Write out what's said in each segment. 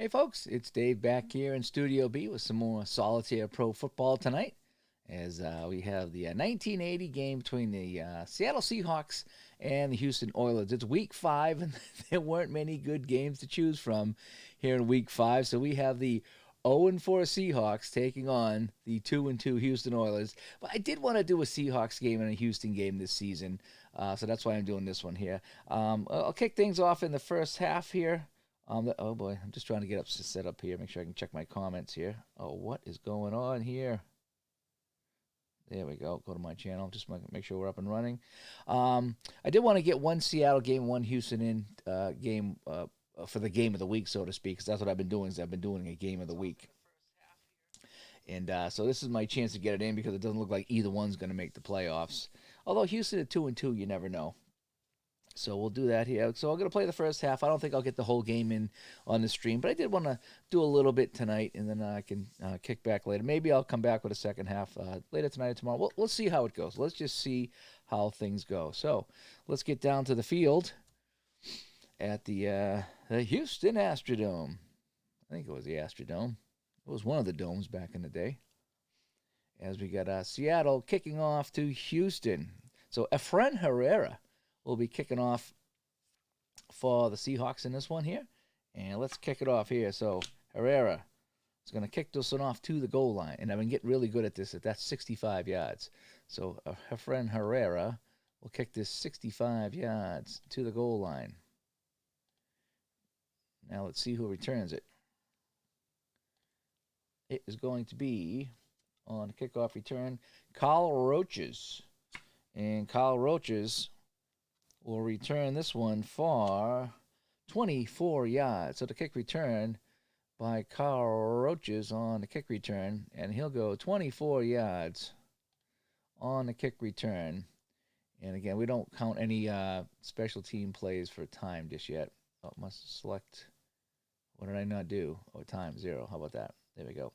Hey folks, it's Dave back here in Studio B with some more solitaire pro football tonight as we have the 1980 game between the Seattle Seahawks and the Houston Oilers. It's week 5 and there weren't many good games to choose from here in week 5, so we have the 0-4 Seahawks taking on the 2-2 Houston Oilers. But I did want to do a Seahawks game and a Houston game this season, so that's why I'm doing this one here. I'll kick things off in the first half here. Oh boy, I'm just trying to get up to set up here, make sure I can check my comments here. Oh, what is going on here? There we go. Go to my channel. Just make sure we're up and running. I did want to get one Seattle game, one Houston game for the game of the week, so to speak, because that's what I've been doing. Is I've been doing a game of the week, and so this is my chance to get it in because it doesn't look like either one's going to make the playoffs. Although Houston at 2-2, you never know. So we'll do that here. So I'm going to play the first half. I don't think I'll get the whole game in on the stream, but I did want to do a little bit tonight, and then I can kick back later. Maybe I'll come back with a second half later tonight or tomorrow. We'll see how it goes. Let's just see how things go. So let's get down to the field at the Houston Astrodome. I think it was the Astrodome. It was one of the domes back in the day. As we got Seattle kicking off to Houston. So Efren Herrera will be kicking off for the Seahawks in this one here. And let's kick it off here. So Herrera is going to kick this one off to the goal line. And I've been getting really good at this. That's 65 yards. So Efren Herrera will kick this 65 yards to the goal line. Now let's see who returns it. It is going to be, on the kickoff return, Carl Roaches. And Carl Roaches will return this one for 24 yards. So the kick return by Carl Roaches on the kick return, and he'll go 24 yards on the kick return. And again, we don't count any special team plays for time just yet. Oh, must select. What did I not do? Oh, time 0. How about that? There we go.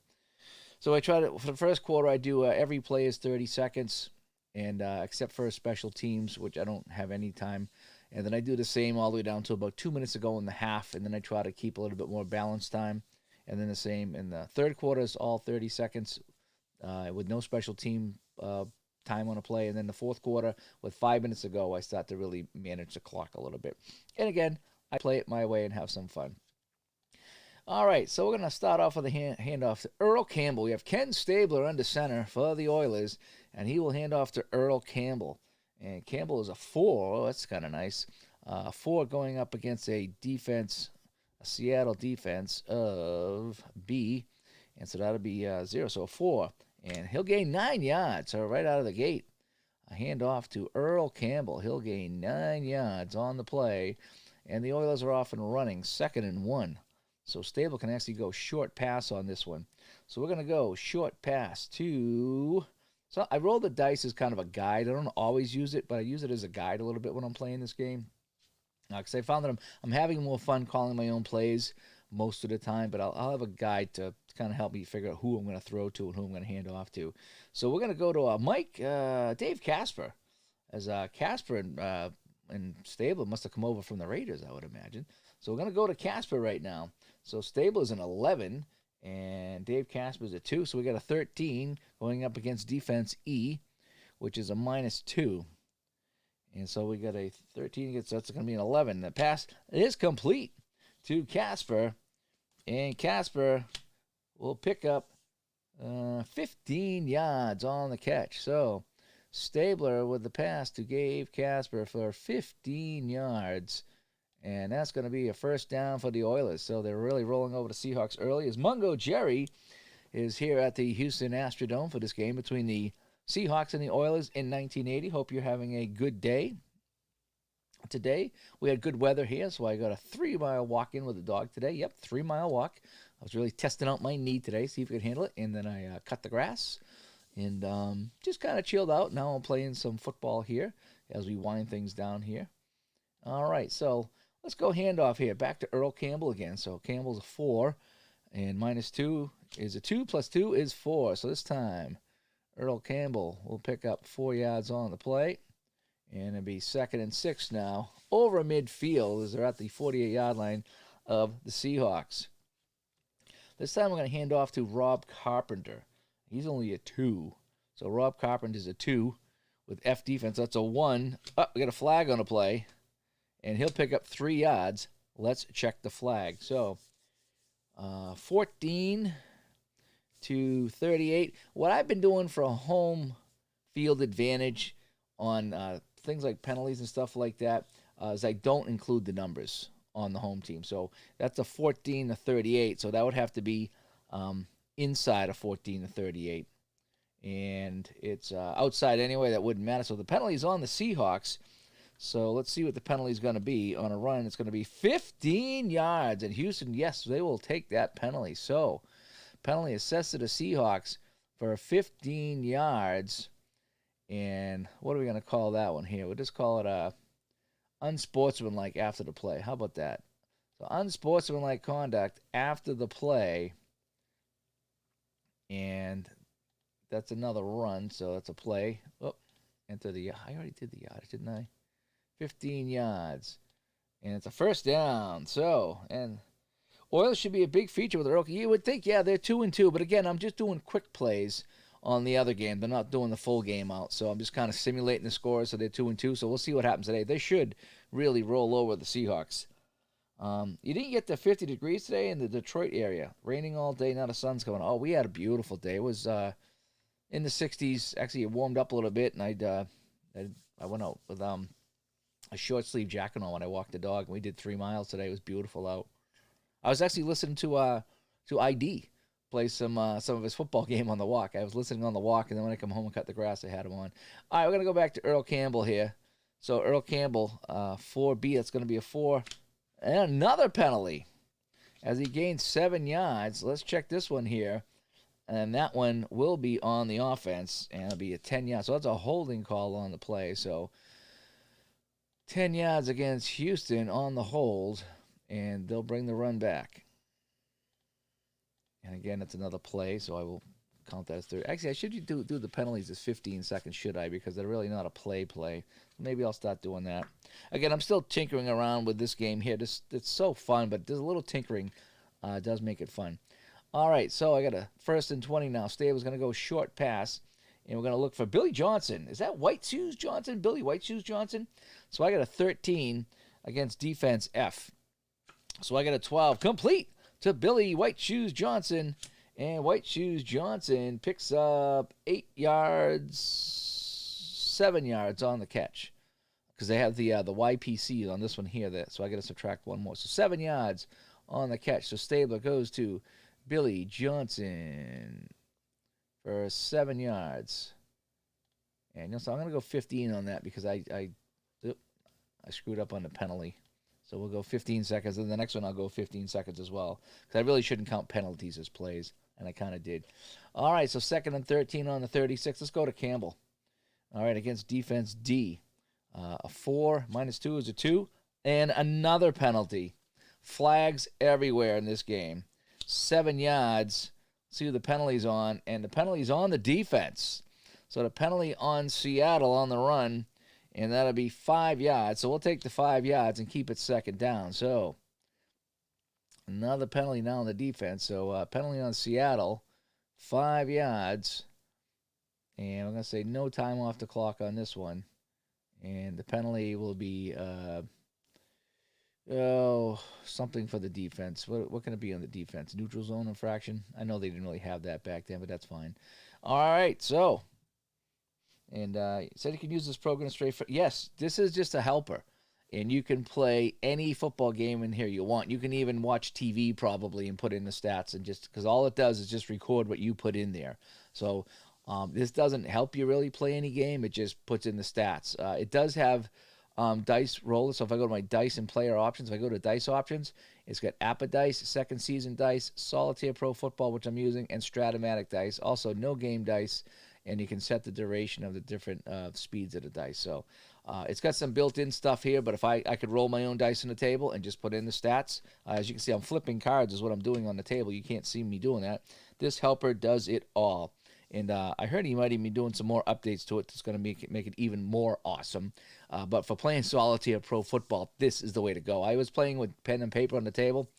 So I try to, for the first quarter, I do every play is 30 seconds. And except for special teams, which I don't have any time. And then I do the same all the way down to about 2 minutes ago in the half, and then I try to keep a little bit more balanced time. And then the same in the third quarter is all 30 seconds with no special team time on a play. And then the fourth quarter, with 5 minutes to go, I start to really manage the clock a little bit. And again, I play it my way and have some fun. All right, so we're going to start off with a handoff to Earl Campbell. We have Ken Stabler under center for the Oilers, and he will hand off to Earl Campbell. And Campbell is a 4. Oh, that's kind of nice. 4 going up against a Seattle defense of B. And so that'll be 0, so a 4. And he'll gain 9 yards, so right out of the gate. A handoff to Earl Campbell. He'll gain 9 yards on the play. And the Oilers are off and running, 2nd and 1. So Stable can actually go short pass on this one. So we're going to go short pass to... So I roll the dice as kind of a guide. I don't always use it, but I use it as a guide a little bit when I'm playing this game. Because I found that I'm having more fun calling my own plays most of the time, but I'll have a guide to kind of help me figure out who I'm going to throw to and who I'm going to hand off to. So we're going to go to Dave Casper. As Casper and Stable must have come over from the Raiders, I would imagine. So we're going to go to Casper right now. So Stable is an 11, and Dave Casper is a 2. So we got a 13 going up against defense E, which is a -2. And so we got a 13, so that's going to be an 11. The pass is complete to Casper, and Casper will pick up 15 yards on the catch. So Stabler with the pass to Dave Casper for 15 yards. And that's going to be a first down for the Oilers. So they're really rolling over the Seahawks early. As Mungo Jerry is here at the Houston Astrodome for this game between the Seahawks and the Oilers in 1980. Hope you're having a good day. Today, we had good weather here, so I got a 3-mile walk in with the dog today. Yep, 3-mile walk. I was really testing out my knee today, see if I could handle it. And then I cut the grass and just kind of chilled out. Now I'm playing some football here as we wind things down here. All right, so... let's go handoff here. Back to Earl Campbell again. So Campbell's a 4, and -2 is a 2, plus 2 is 4. So this time, Earl Campbell will pick up 4 yards on the play, and it'll be 2nd and 6 now over midfield as they're at the 48-yard line of the Seahawks. This time we're going to hand off to Rob Carpenter. He's only a 2. So Rob Carpenter's a 2 with F defense. That's a 1. Oh, we got a flag on a play. And he'll pick up 3 yards. Let's check the flag. So 14 to 38. What I've been doing for a home field advantage on things like penalties and stuff like that is I don't include the numbers on the home team. So that's a 14 to 38. So that would have to be inside of 14 to 38. And it's outside anyway. That wouldn't matter. So the penalty is on the Seahawks. So let's see what the penalty is going to be on a run. It's going to be 15 yards. And Houston, yes, they will take that penalty. So penalty assessed to the Seahawks for 15 yards. And what are we going to call that one here? We'll just call it unsportsmanlike after the play. How about that? So unsportsmanlike conduct after the play. And that's another run. So that's a play. Oh, enter the, I already did the yardage, didn't I? 15 yards. And it's a first down. So, and Oilers should be a big feature with Earl. You would think, yeah, they're 2-2. But again, I'm just doing quick plays on the other game. They're not doing the full game out. So I'm just kind of simulating the scores. So they're 2-2. So we'll see what happens today. They should really roll over the Seahawks. You didn't get to 50 degrees today in the Detroit area. Raining all day. Now the sun's coming. Oh, we had a beautiful day. It was in the 60s. Actually, it warmed up a little bit. And I went out with a short sleeve jacket on when I walked the dog. And we did 3 miles today. It was beautiful out. I was actually listening to ID play some of his football game on the walk. I was listening on the walk, and then when I come home and cut the grass, I had him on. All right, we're going to go back to Earl Campbell here. So Earl Campbell, 4B, that's going to be a 4. And another penalty as he gains 7 yards. Let's check this one here. And that one will be on the offense, and it'll be a 10 yards. So that's a holding call on the play. So 10 yards against Houston on the hold, and they'll bring the run back. And again, it's another play, so I will count that as 30. Actually, I should do the penalties as 15 seconds, should I? Because they're really not a play. Maybe I'll start doing that. Again, I'm still tinkering around with this game here. It's so fun, but there's a little tinkering does make it fun. All right, so I got a 1st and 20 now. Stable's going to go short pass, and we're going to look for Billy Johnson. Is that White Shoes Johnson? Billy White Shoes Johnson? So I got a 13 against defense F. So I got a 12 complete to Billy White Shoes Johnson. And White Shoes Johnson picks up 8 yards, 7 yards on the catch. Because they have the YPC on this one here. So I got to subtract 1 more. So 7 yards on the catch. So Stabler goes to Billy Johnson for 7 yards. And so I'm going to go 15 on that because I screwed up on the penalty. So we'll go 15 seconds. And the next one I'll go 15 seconds as well. Because I really shouldn't count penalties as plays. And I kind of did. All right, so 2nd and 13 on the 36. Let's go to Campbell. All right, against defense D. A 4 minus 2 is a 2. And another penalty. Flags everywhere in this game. 7 yards. See who the penalty's on. And the penalty's on the defense. So the penalty on Seattle on the run. And that'll be 5 yards. So we'll take the 5 yards and keep it 2nd down. So another penalty now on the defense. So penalty on Seattle, 5 yards. And I'm going to say no time off the clock on this one. And the penalty will be, something for the defense. What can it be on the defense? Neutral zone infraction? I know they didn't really have that back then, but that's fine. All right, so. And said you can use this program straight for. Yes, this is just a helper. And you can play any football game in here you want. You can even watch TV probably and put in the stats. And just because all it does is just record what you put in there. So this doesn't help you really play any game. It just puts in the stats. It does have dice rollers. So if I go to my dice and player options, if I go to dice options, it's got Appa dice, second season dice, Solitaire Pro Football, which I'm using, and Stratomatic dice. Also, no game dice. And you can set the duration of the different speeds of the dice. So it's got some built-in stuff here, but if I could roll my own dice on the table and just put in the stats. As you can see, I'm flipping cards is what I'm doing on the table. You can't see me doing that. This helper does it all. And I heard he might even be doing some more updates to it that's going to make it even more awesome. But for playing Solitaire Pro Football, this is the way to go. I was playing with pen and paper on the table.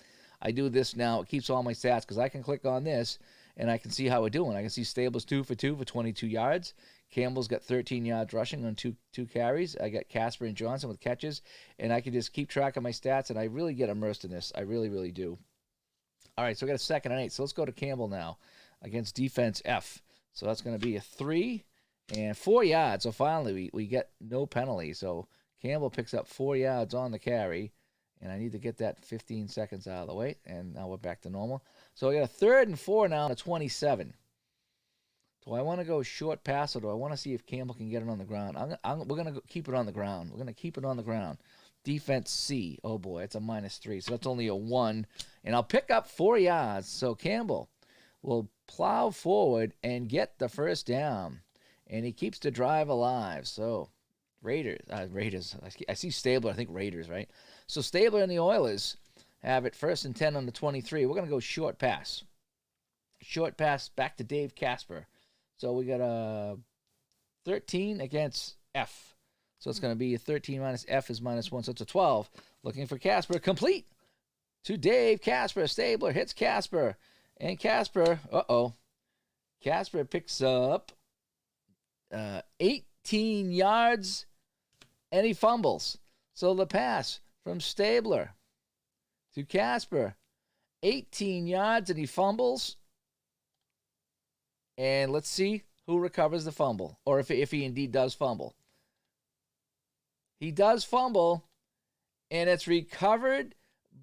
I do this now. It keeps all my stats because I can click on this and I can see how we're doing. I can see Stable's 2 for 2 for 22 yards. Campbell's got 13 yards rushing on two carries. I got Casper and Johnson with catches, and I can just keep track of my stats, and I really get immersed in this. I really, really do. All right, so we got a 2nd and 8. So let's go to Campbell now against defense F. So that's going to be a 3 and 4 yards. So finally, we get no penalty. So Campbell picks up 4 yards on the carry, and I need to get that 15 seconds out of the way, and now we're back to normal. So we got a 3rd and 4 now to 27. Do I want to go short pass, or do I want to see if Campbell can get it on the ground? We're going to keep it on the ground. We're going to keep it on the ground. Defense C. Oh, boy, it's a -3, so that's only a 1. And I'll pick up 4 yards. So Campbell will plow forward and get the first down. And he keeps the drive alive. So Raiders. I see Stabler. I think Raiders, right? So Stabler and the Oilers have it 1st and 10 on the 23. We're going to go short pass. Short pass back to Dave Casper. So we got a 13 against F. So it's going to be a 13 minus F is -1, so it's a 12. Looking for Casper. Complete to Dave Casper. Stabler hits Casper. And Casper, Casper picks up 18 yards, and he fumbles. So the pass from Stabler to Casper, 18 yards, and he fumbles. And let's see who recovers the fumble, or if he indeed does fumble. He does fumble, and it's recovered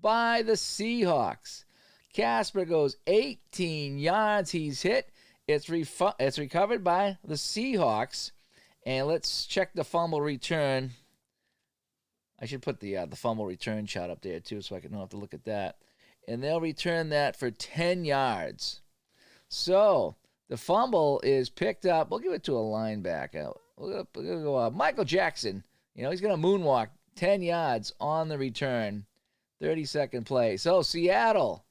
by the Seahawks. Casper goes 18 yards. He's hit. It's recovered by the Seahawks. And let's check the fumble return. I should put the fumble return shot up there, too, so I don't have to look at that. And they'll return that for 10 yards. So the fumble is picked up. We'll give it to a linebacker. We'll go Michael Jackson. He's going to moonwalk 10 yards on the return. 30-second play. So Seattle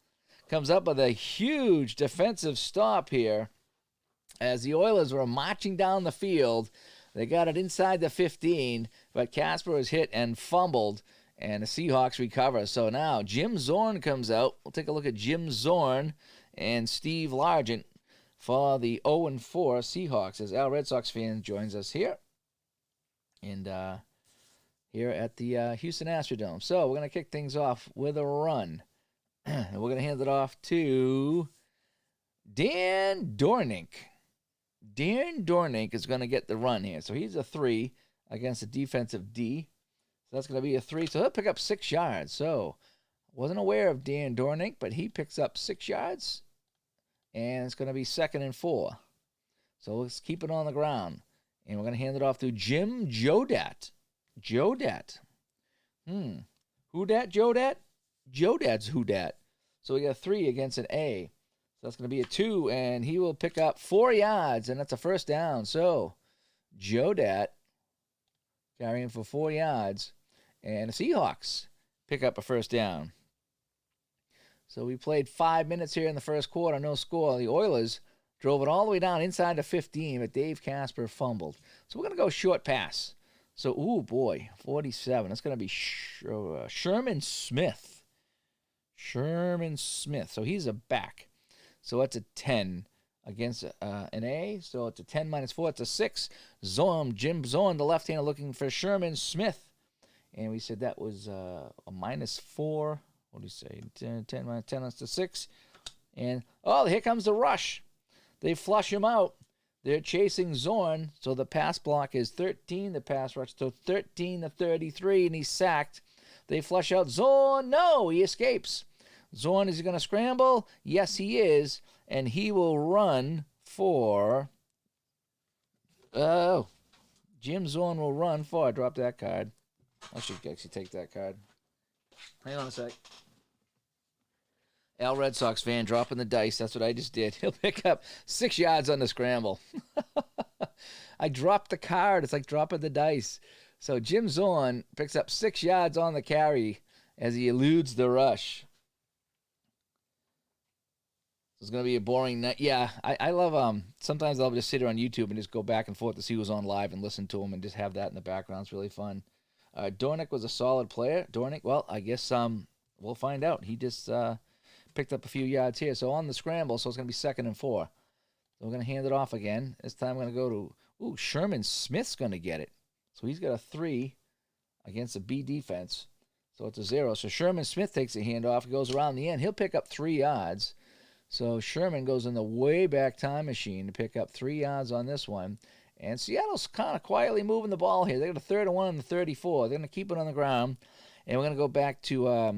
comes up with a huge defensive stop here as the Oilers were marching down the field. They got it inside the 15, but Casper was hit and fumbled, and the Seahawks recover. So now Jim Zorn comes out. We'll take a look at Jim Zorn and Steve Largent for the 0-4 Seahawks as Al Red Sox fan joins us here. And here at the Houston Astrodome. So we're going to kick things off with a run. And we're going to hand it off to Dan Dornick. Dan Dornick is going to get the run here. So he's a 3 against a defensive D. So that's going to be a 3. So he'll pick up 6 yards. So wasn't aware of Dan Dornick, but he picks up 6 yards. And it's going to be 2nd and 4. So let's keep it on the ground. And we're going to hand it off to Jim Jodat. Jodat. Who dat, Jodat? Jodat's who dat. So we got a 3 against an A. So that's going to be a 2, and he will pick up 4 yards, and that's a first down. So Jodat carrying for 4 yards, and the Seahawks pick up a first down. So we played 5 minutes here in the first quarter, no score. The Oilers drove it all the way down inside the 15, but Dave Casper fumbled. So we're going to go short pass. So, 47. That's going to be Sherman Smith. Sherman Smith. So he's a back. So that's a 10 against an A. So it's a 10 minus 4. It's a 6. Jim Zorn, the left-hander, looking for Sherman Smith. And we said that was a -4. What do you say? 10 minus 10, that's a 6. And, here comes the rush. They flush him out. They're chasing Zorn, so the pass block is 13. The pass rush to 13 to 33, and he's sacked. They flush out Zorn. No, he escapes. Zorn, is he going to scramble? Yes, he is, and he will run for... Jim Zorn will run for... I dropped that card. I should actually take that card. Hang on a sec. Al Red Sox fan dropping the dice. That's what I just did. He'll pick up 6 yards on the scramble. I dropped the card. It's like dropping the dice. So Jim Zorn picks up 6 yards on the carry as he eludes the rush. It's going to be a boring night. Yeah, I love, sometimes I'll just sit here on YouTube and just go back and forth to see who's on live and listen to them and just have that in the background. It's really fun. Dornick was a solid player. Dornick, well, I guess we'll find out. He just... picked up a few yards here. So on the scramble, so it's going to be 2nd and 4. So we're going to hand it off again. This time we're going to go to, Sherman Smith's going to get it. So he's got a 3 against a B defense. So it's a 0. So Sherman Smith takes the handoff, goes around the end. He'll pick up 3 yards. So Sherman goes in the way back time machine to pick up 3 yards on this one. And Seattle's kind of quietly moving the ball here. They got a 3rd and 1 and the 34. They're going to keep it on the ground. And we're going to go back to, let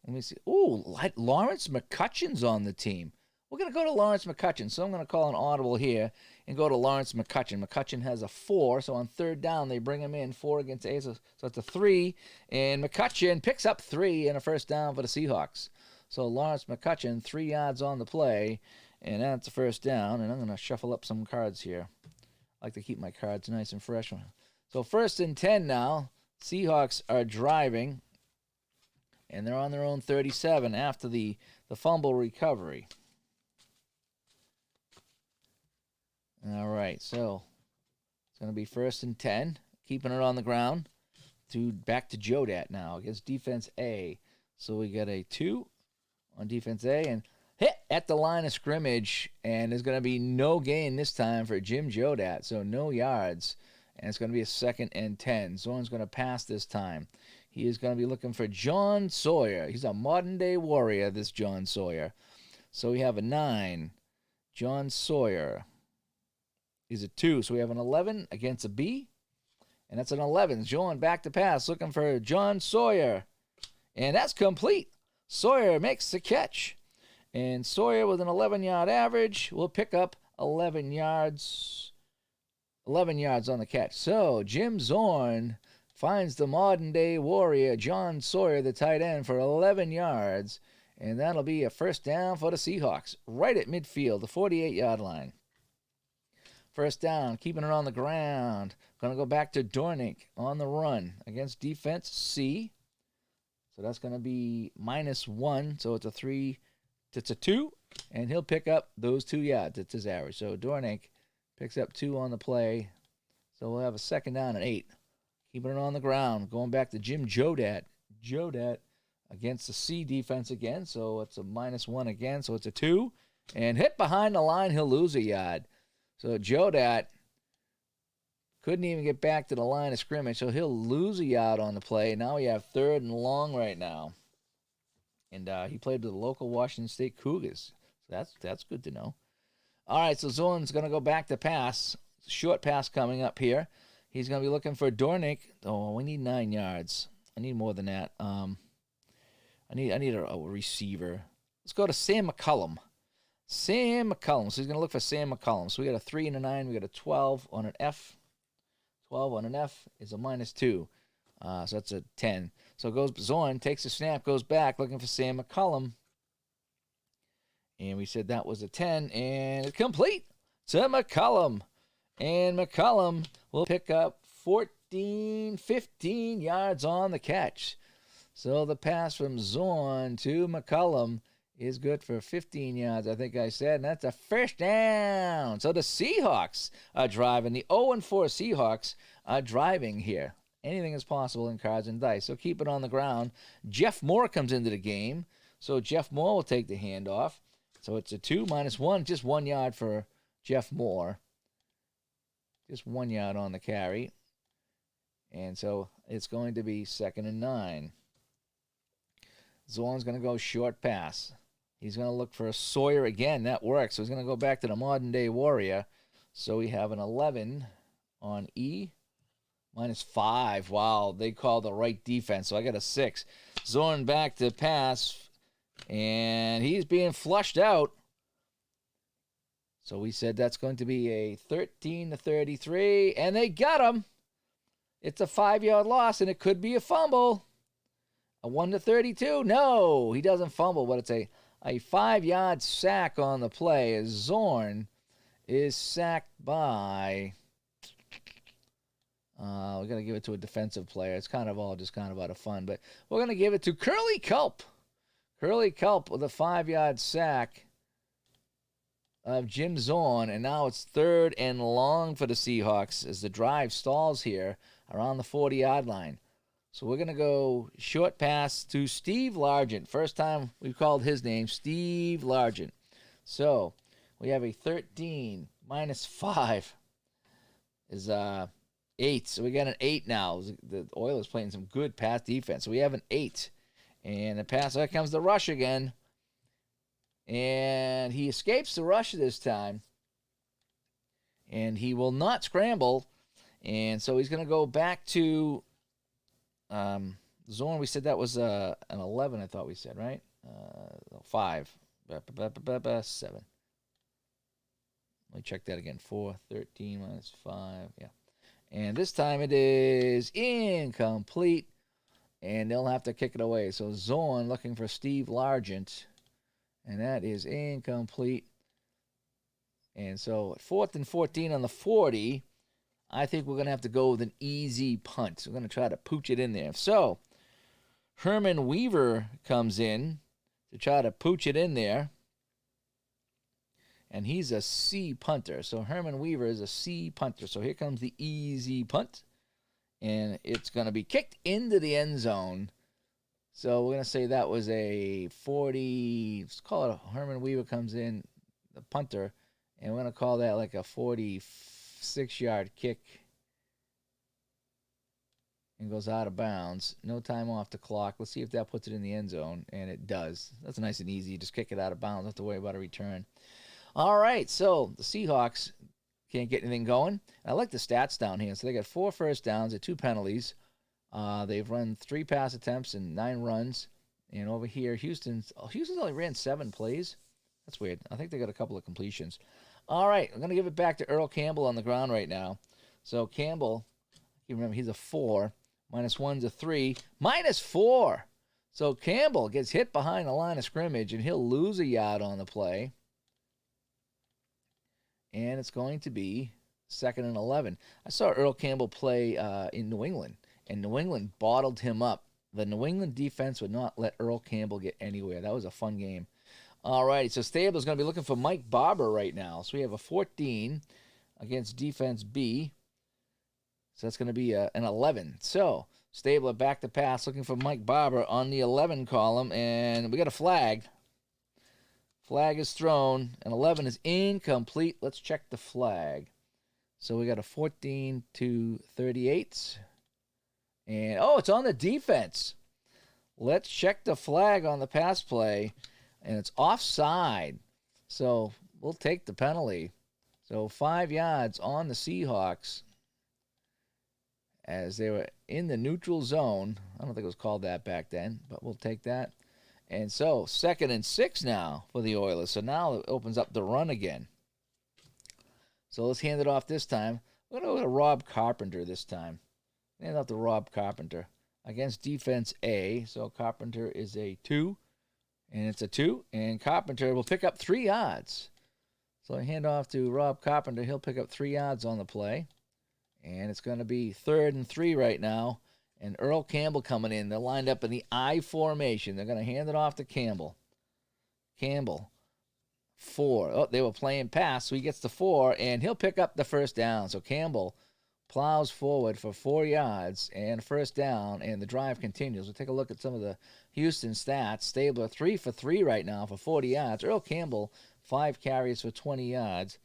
me see. Lawrence Mccutchen's on the team. We're going to go to Lawrence Mccutchen. So I'm going to call an audible here and go to Lawrence Mccutchen. Mccutchen has a 4. So on 3rd down, they bring him in 4 against A. So it's a 3. And Mccutchen picks up 3 and a 1st down for the Seahawks. So Lawrence Mccutchen, 3 yards on the play. And that's a 1st down. And I'm going to shuffle up some cards here. I like to keep my cards nice and fresh. So 1st and 10 now. Seahawks are driving. And they're on their own 37 after the fumble recovery. All right, so it's going to be 1st and 10, keeping it on the ground. Back to Jodat now against defense A. So we got a 2 on defense A and hit at the line of scrimmage. And there's going to be no gain this time for Jim Jodat, so no yards. And it's going to be a 2nd and 10. Zorn's going to pass this time. He is going to be looking for John Sawyer. He's a modern-day warrior, this John Sawyer. So we have a 9. John Sawyer is a 2. So we have an 11 against a B. And that's an 11. John back to pass, looking for John Sawyer. And that's complete. Sawyer makes the catch. And Sawyer with an 11-yard average will pick up 11 yards. 11 yards on the catch. So Jim Zorn finds the modern-day warrior, John Sawyer, the tight end, for 11 yards. And that'll be a 1st down for the Seahawks, right at midfield, the 48-yard line. 1st down, keeping it on the ground. Going to go back to Dornick on the run against defense C. So that's going to be -1. So it's a 3. It's a 2. And he'll pick up those 2 yards. It's his average. So Dornick picks up 2 on the play. So we'll have a 2nd down and 8. Keeping it on the ground. Going back to Jim Jodat. Jodat against the C defense again. So it's a -1 again. So it's a 2. And hit behind the line. He'll lose a yard. So Jodat couldn't even get back to the line of scrimmage, so he'll lose a yard on the play. Now we have 3rd and long right now. And he played with the local Washington State Cougars. So that's good to know. All right, so Zorn's going to go back to pass. Short pass coming up here. He's going to be looking for Dornick. Oh, we need 9 yards. I need more than that. I need a receiver. Let's go to Sam Mccullum. Sam Mccullum. So he's going to look for Sam Mccullum. So we got a 3 and a 9. We got a 12 on an F. 12 on an F is a -2. So that's a 10. So it goes Zorn, takes a snap, goes back, looking for Sam Mccullum. And we said that was a 10. And it's complete to McCullum. And McCullum will pick up 15 yards on the catch. So the pass from Zorn to McCullum is good for 15 yards, I think I said, and that's a 1st down. So the Seahawks are driving. The 0-4 Seahawks are driving here. Anything is possible in cards and dice. So keep it on the ground. Jeff Moore comes into the game. So Jeff Moore will take the handoff. So it's a 2 -1, just 1 yard for Jeff Moore. Just 1 yard on the carry. And so it's going to be 2nd and 9. Zorn's going to go short pass. He's going to look for a Sawyer again. That works. So he's going to go back to the modern-day warrior. So we have an 11 on E. -5. Wow, they called the right defense. So I got a 6. Zorn back to pass. And he's being flushed out. So we said that's going to be a 13-33. And they got him. It's a 5-yard loss, and it could be a fumble. A 1-32. No, he doesn't fumble, but it's a 5-yard sack on the play as Zorn is sacked by, we're going to give it to a defensive player. It's kind of all just kind of out of fun, but we're going to give it to Curly Culp. Curly Culp with a 5-yard sack of Jim Zorn, and now it's 3rd and long for the Seahawks as the drive stalls here around the 40-yard line. So we're going to go short pass to Steve Largent. First time we've called his name, Steve Largent. So we have a 13 minus 5 is 8. So we got an 8 now. The Oilers playing some good pass defense. So we have an 8. And the pass, here comes the rush again. And he escapes the rush this time. And he will not scramble. And so he's going to go back to zone. We said that was an 11, I thought we said, right? 5. 7. Let me check that again. 4, 13 minus 5. Yeah. And this time it is incomplete. And they'll have to kick it away. So Zorn looking for Steve Largent. And that is incomplete. And so 4th and 14 on the 40. I think we're going to have to go with an easy punt. We're going to try to pooch it in there. So Herman Weaver comes in to try to pooch it in there. And he's a C punter. So Herman Weaver is a C punter. So here comes the easy punt. And it's going to be kicked into the end zone. So we're going to say that was a 40. Let's call it Herman Weaver comes in, the punter. And we're going to call that like a 46-yard kick. And goes out of bounds. No time off the clock. Let's see if that puts it in the end zone. And it does. That's nice and easy. Just kick it out of bounds. Don't have to worry about a return. All right. So the Seahawks can't get anything going. I like the stats down here. So they got 4 first downs and 2 penalties. They've run 3 pass attempts and 9 runs. And over here, Houston's only ran 7 plays. That's weird. I think they got a couple of completions. All right, I'm going to give it back to Earl Campbell on the ground right now. So Campbell, you remember, he's a 4. Minus 1's a 3. Minus 4. So Campbell gets hit behind the line of scrimmage, and he'll lose a yard on the play. And it's going to be 2nd and 11. I saw Earl Campbell play in New England, and New England bottled him up. The New England defense would not let Earl Campbell get anywhere. That was a fun game. All right, so Stabler's going to be looking for Mike Barber right now. So we have a 14 against defense B. So that's going to be an 11. So Stabler back to pass, looking for Mike Barber on the 11 column, and we got a flag. Flag is thrown, and 11 is incomplete. Let's check the flag. So we got a 14 to 38. And, it's on the defense. Let's check the flag on the pass play, and it's offside. So we'll take the penalty. So 5 yards on the Seahawks as they were in the neutral zone. I don't think it was called that back then, but we'll take that. And so 2nd and 6 now for the Oilers. So now it opens up the run again. So let's hand it off this time. We're going to go to Rob Carpenter this time. Hand off to Rob Carpenter against defense A. So Carpenter is a 2, and it's a 2. And Carpenter will pick up 3 yards. So I hand off to Rob Carpenter. He'll pick up 3 yards on the play. And it's going to be 3rd and 3 right now. And Earl Campbell coming in. They're lined up in the I formation. They're going to hand it off to Campbell. Campbell, 4. They were playing pass, so he gets the 4, and he'll pick up the first down. So Campbell plows forward for 4 yards and first down, and the drive continues. We'll take a look at some of the Houston stats. Stabler 3 for 3 right now for 40 yards. Earl Campbell, 5 carries for 20 yards.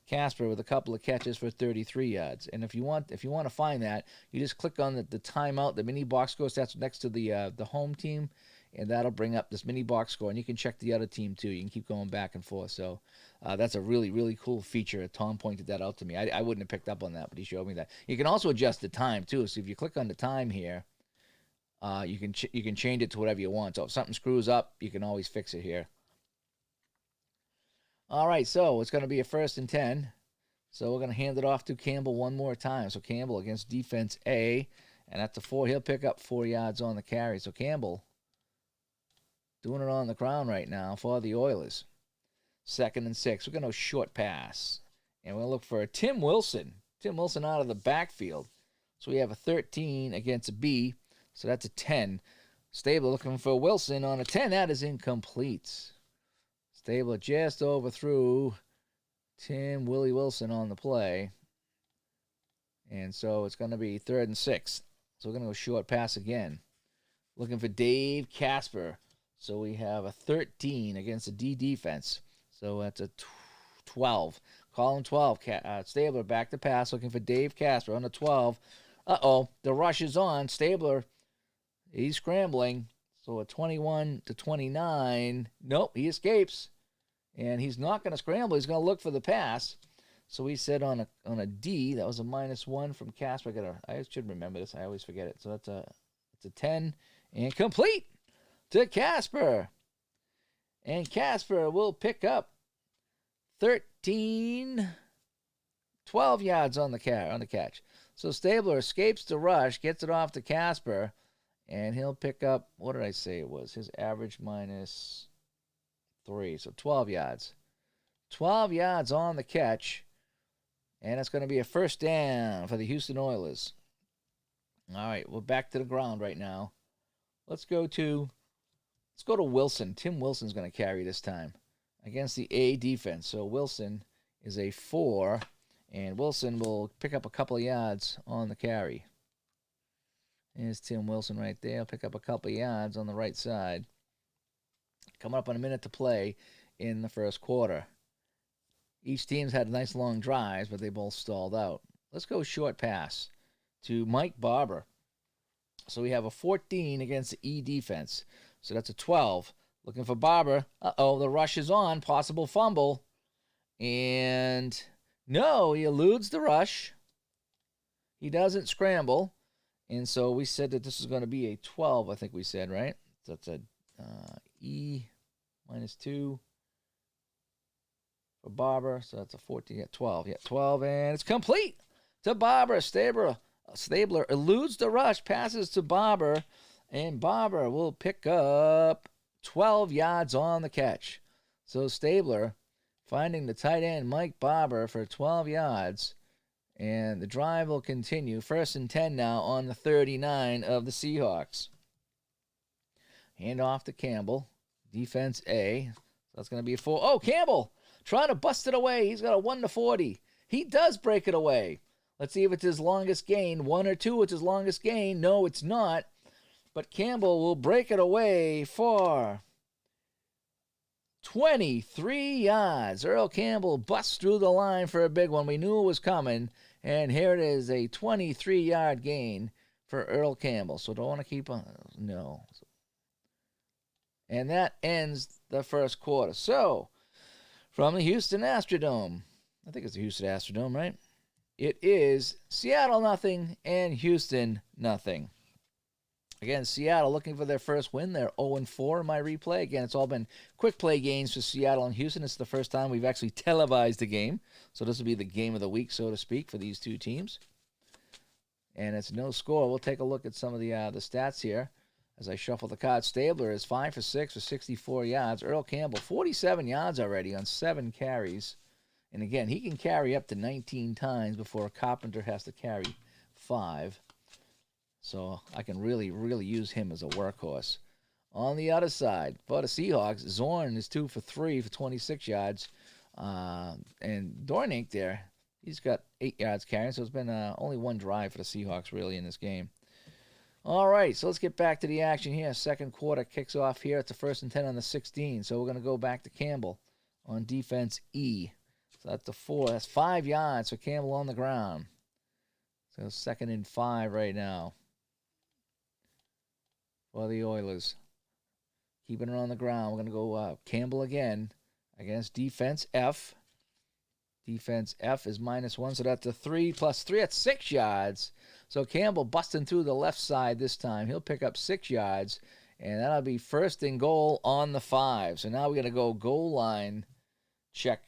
Casper with a couple of catches for 33 yards. And if you want to find that, you just click on the timeout, the mini box score. So that's next to the home team, and that'll bring up this mini box score. And you can check the other team too. You can keep going back and forth. So that's a really, really cool feature. Tom pointed that out to me. I wouldn't have picked up on that, but he showed me that. You can also adjust the time too. So if you click on the time here, you can change it to whatever you want. So if something screws up, you can always fix it here. All right, so it's going to be a 1st and 10. So we're going to hand it off to Campbell one more time. So Campbell against defense A, and at the 4, he'll pick up 4 yards on the carry. So Campbell doing it on the ground right now for the Oilers. 2nd and 6. We're going to short pass, and we'll look for Tim Wilson. Tim Wilson out of the backfield. So we have a 13 against a B, so that's a 10. Stabler looking for Wilson on a 10. That is incomplete. Stabler just overthrew Tim Wilson on the play. And so it's going to be 3rd and 6. So we're going to go short pass again. Looking for Dave Casper. So we have a 13 against a D defense. So that's a 12. Column 12. Stabler back to pass. Looking for Dave Casper on the 12. Uh-oh. The rush is on. Stabler, he's scrambling. So a 21 to 29. Nope, he escapes. And he's not going to scramble. He's going to look for the pass. So we said on a D, that was a -1 from Casper. I should remember this. I always forget it. So it's a 10 and complete to Casper. And Casper will pick up 12 yards on the catch. So Stabler escapes the rush, gets it off to Casper, and he'll pick up, what did I say it was? His average -3, so 12 yards. 12 yards on the catch. And it's going to be a first down for the Houston Oilers. All right, we're back to the ground right now. Let's go to Wilson. Tim Wilson's going to carry this time against the A defense. So Wilson is a 4, and Wilson will pick up a couple of yards on the carry. There's Tim Wilson right there. He'll pick up a couple of yards on the right side. Coming up on a minute to play in the first quarter. Each team's had nice long drives, but they both stalled out. Let's go short pass to Mike Barber. So we have a 14 against the E defense. So that's a 12. Looking for Barber. Uh-oh, the rush is on. Possible fumble. And no, he eludes the rush. He doesn't scramble. And so we said that this is going to be a 12, I think we said, right? So that's a E -2. For Barber, so that's a 14, 12. Yeah, 12, and it's complete to Barber. Stabler eludes the rush, passes to Barber, and Barber will pick up 12 yards on the catch. So Stabler finding the tight end, Mike Barber, for 12 yards, and the drive will continue. 1st and 10 now on the 39 of the Seahawks. Hand off to Campbell, defense A. So that's going to be a 4. Oh, Campbell! Trying to bust it away. He's got a 1 to 40. He does break it away. Let's see if it's his longest gain. 1 or 2, it's his longest gain. No, it's not. But Campbell will break it away for 23 yards. Earl Campbell busts through the line for a big one. We knew it was coming. And here it is, a 23-yard gain for Earl Campbell. So don't want to keep on. No. And that ends the first quarter. So, from the Houston Astrodome. I think it's the Houston Astrodome, right? It is Seattle 0 and Houston 0. Again, Seattle looking for their first win. They're 0-4 in my replay. Again, it's all been quick play games for Seattle and Houston. It's the first time we've actually televised a game. So this will be the game of the week, so to speak, for these two teams. And it's no score. We'll take a look at some of the stats here. As I shuffle the cards, Stabler is 5 for 6 for 64 yards. Earl Campbell, 47 yards already on 7 carries. And again, he can carry up to 19 times before Carpenter has to carry 5. So I can really, really use him as a workhorse. On the other side, for the Seahawks, Zorn is 2 for 3 for 26 yards. And Dornink there, he's got 8 yards carrying. So it's been only one drive for the Seahawks really in this game. All right, so let's get back to the action here. Second quarter kicks off here. It's a 1st and 10 on the 16. So we're going to go back to Campbell on defense E. So that's the 4. That's 5 yards for Campbell on the ground. So 2nd and 5 right now for the Oilers. Keeping it on the ground. We're going to go Campbell again against defense F. Defense F is -1, so that's a 3 plus 3. That's 6 yards. So Campbell busting through the left side this time. He'll pick up 6 yards, and that'll be 1st and goal on the 5. So now we're going to go goal line check.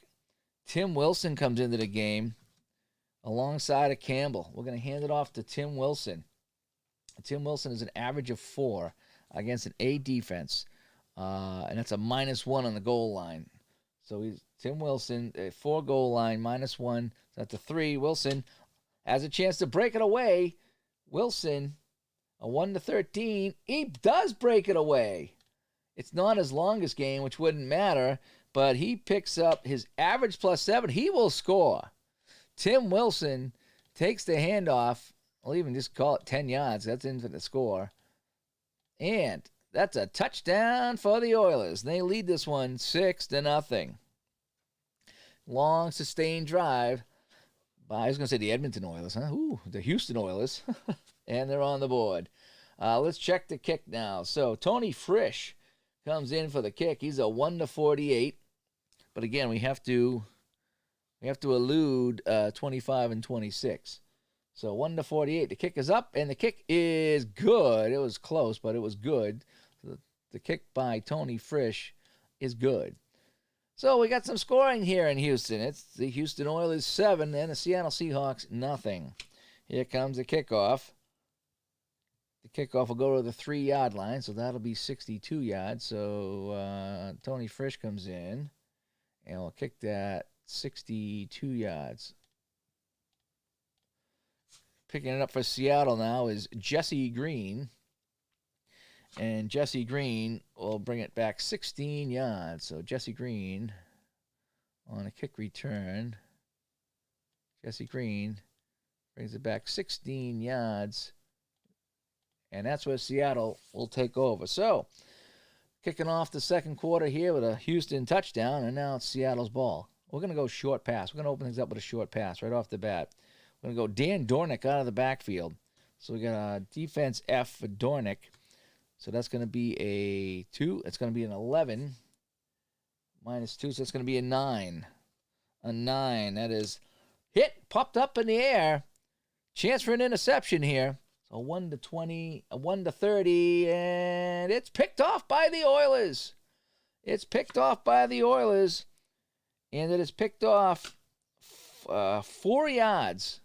Tim Wilson comes into the game alongside of Campbell. We're going to hand it off to Tim Wilson. Tim Wilson is an average of 4 against an A defense, and that's a -1 on the goal line. So he's Tim Wilson, a 4 goal line, -1. So that's a 3. Wilson has a chance to break it away. Wilson, a 1 to 13. He does break it away. It's not his longest game, which wouldn't matter, but he picks up his average +7. He will score. Tim Wilson takes the handoff I'll even just call it 10 yards. That's in for the score. And that's a touchdown for the Oilers. They lead this one 6-0. Long, sustained drive by, I was going to say the Edmonton Oilers, huh? Ooh, the Houston Oilers. And they're on the board. Let's check the kick now. So Tony Frisch comes in for the kick. He's a 1-48. But again, we have to elude 25 and 26. So 1-48. The kick is up, and the kick is good. It was close, but it was good. The kick by Tony Frisch is good. So we got some scoring here in Houston. It's the Houston Oilers 7 and the Seattle Seahawks nothing. Here comes the kickoff. The kickoff will go to the 3-yard line, so that'll be 62 yards. So Tony Frisch comes in, and we'll kick that 62 yards. Picking it up for Seattle now is Jesse Green. And Jesse Green will bring it back 16 yards. So Jesse Green on a kick return. Jesse Green brings it back 16 yards. And that's where Seattle will take over. So kicking off the second quarter here with a Houston touchdown. And now it's Seattle's ball. We're going to go short pass. We're going to open things up with a short pass right off the bat. We're going to go Dan Dornick out of the backfield. So we got a defense F for Dornick. So that's going to be a 2. It's going to be an 11 minus 2. So it's going to be a 9. A 9. That is hit, popped up in the air. Chance for an interception here. So 1-20, a 1-30, and it's picked off by the Oilers. It's picked off by the Oilers, and it is picked off 4 yards.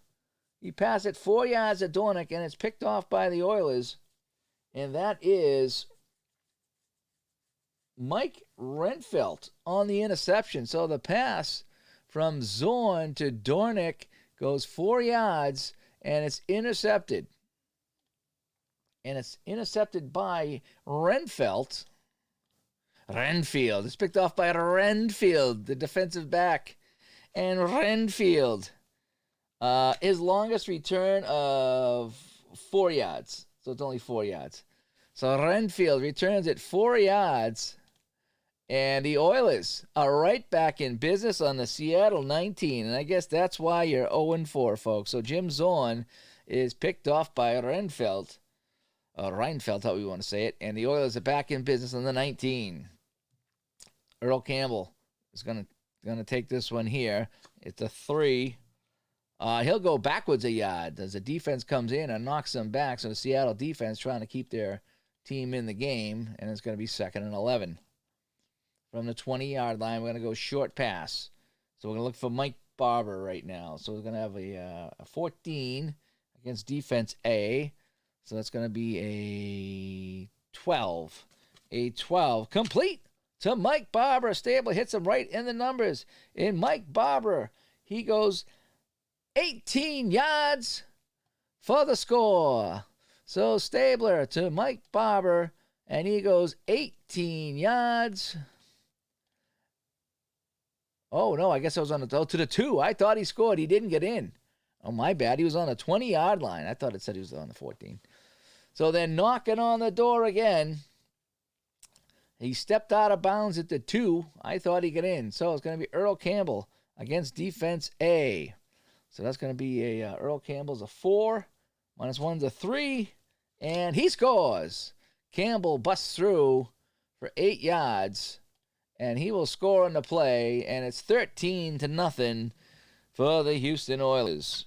He passed it 4 yards at Dornick, and it's picked off by the Oilers. And that is Mike Renfelt on the interception. So the pass from Zorn to Dornick goes 4 yards, and it's intercepted. And it's intercepted by Renfield. It's picked off by Renfield, the defensive back. And Renfield, his longest return of 4 yards. So it's only 4 yards. So Renfield returns it 4 yards. And the Oilers are right back in business on the Seattle 19. And I guess that's why you're 0-4, folks. So Jim Zorn is picked off by Renfield. Reinfeldt, how we want to say it. And the Oilers are back in business on the 19. Earl Campbell is going to take this one here. It's a 3. He'll go backwards a yard as the defense comes in and knocks them back. So the Seattle defense trying to keep their team in the game. And it's going to be 2nd and 11. From the 20-yard line, we're going to go short pass. So we're going to look for Mike Barber right now. So we're going to have a 14 against defense A. So that's going to be a 12. A 12. Complete to Mike Barber. Stabler hits him right in the numbers. And Mike Barber, he goes 18 yards for the score. So Stabler to Mike Barber, and he goes 18 yards. Oh, no, I guess I was on to the 2. I thought he scored. He didn't get in. Oh, my bad. He was on the 20-yard line. I thought it said he was on the 14. So they're knocking on the door again. He stepped out of bounds at the 2. I thought he'd get in. So it's going to be Earl Campbell against defense A. So that's going to be Earl Campbell's a 4. Minus 1's a 3. And he scores. Campbell busts through for 8 yards. And he will score on the play. And it's 13-0 for the Houston Oilers.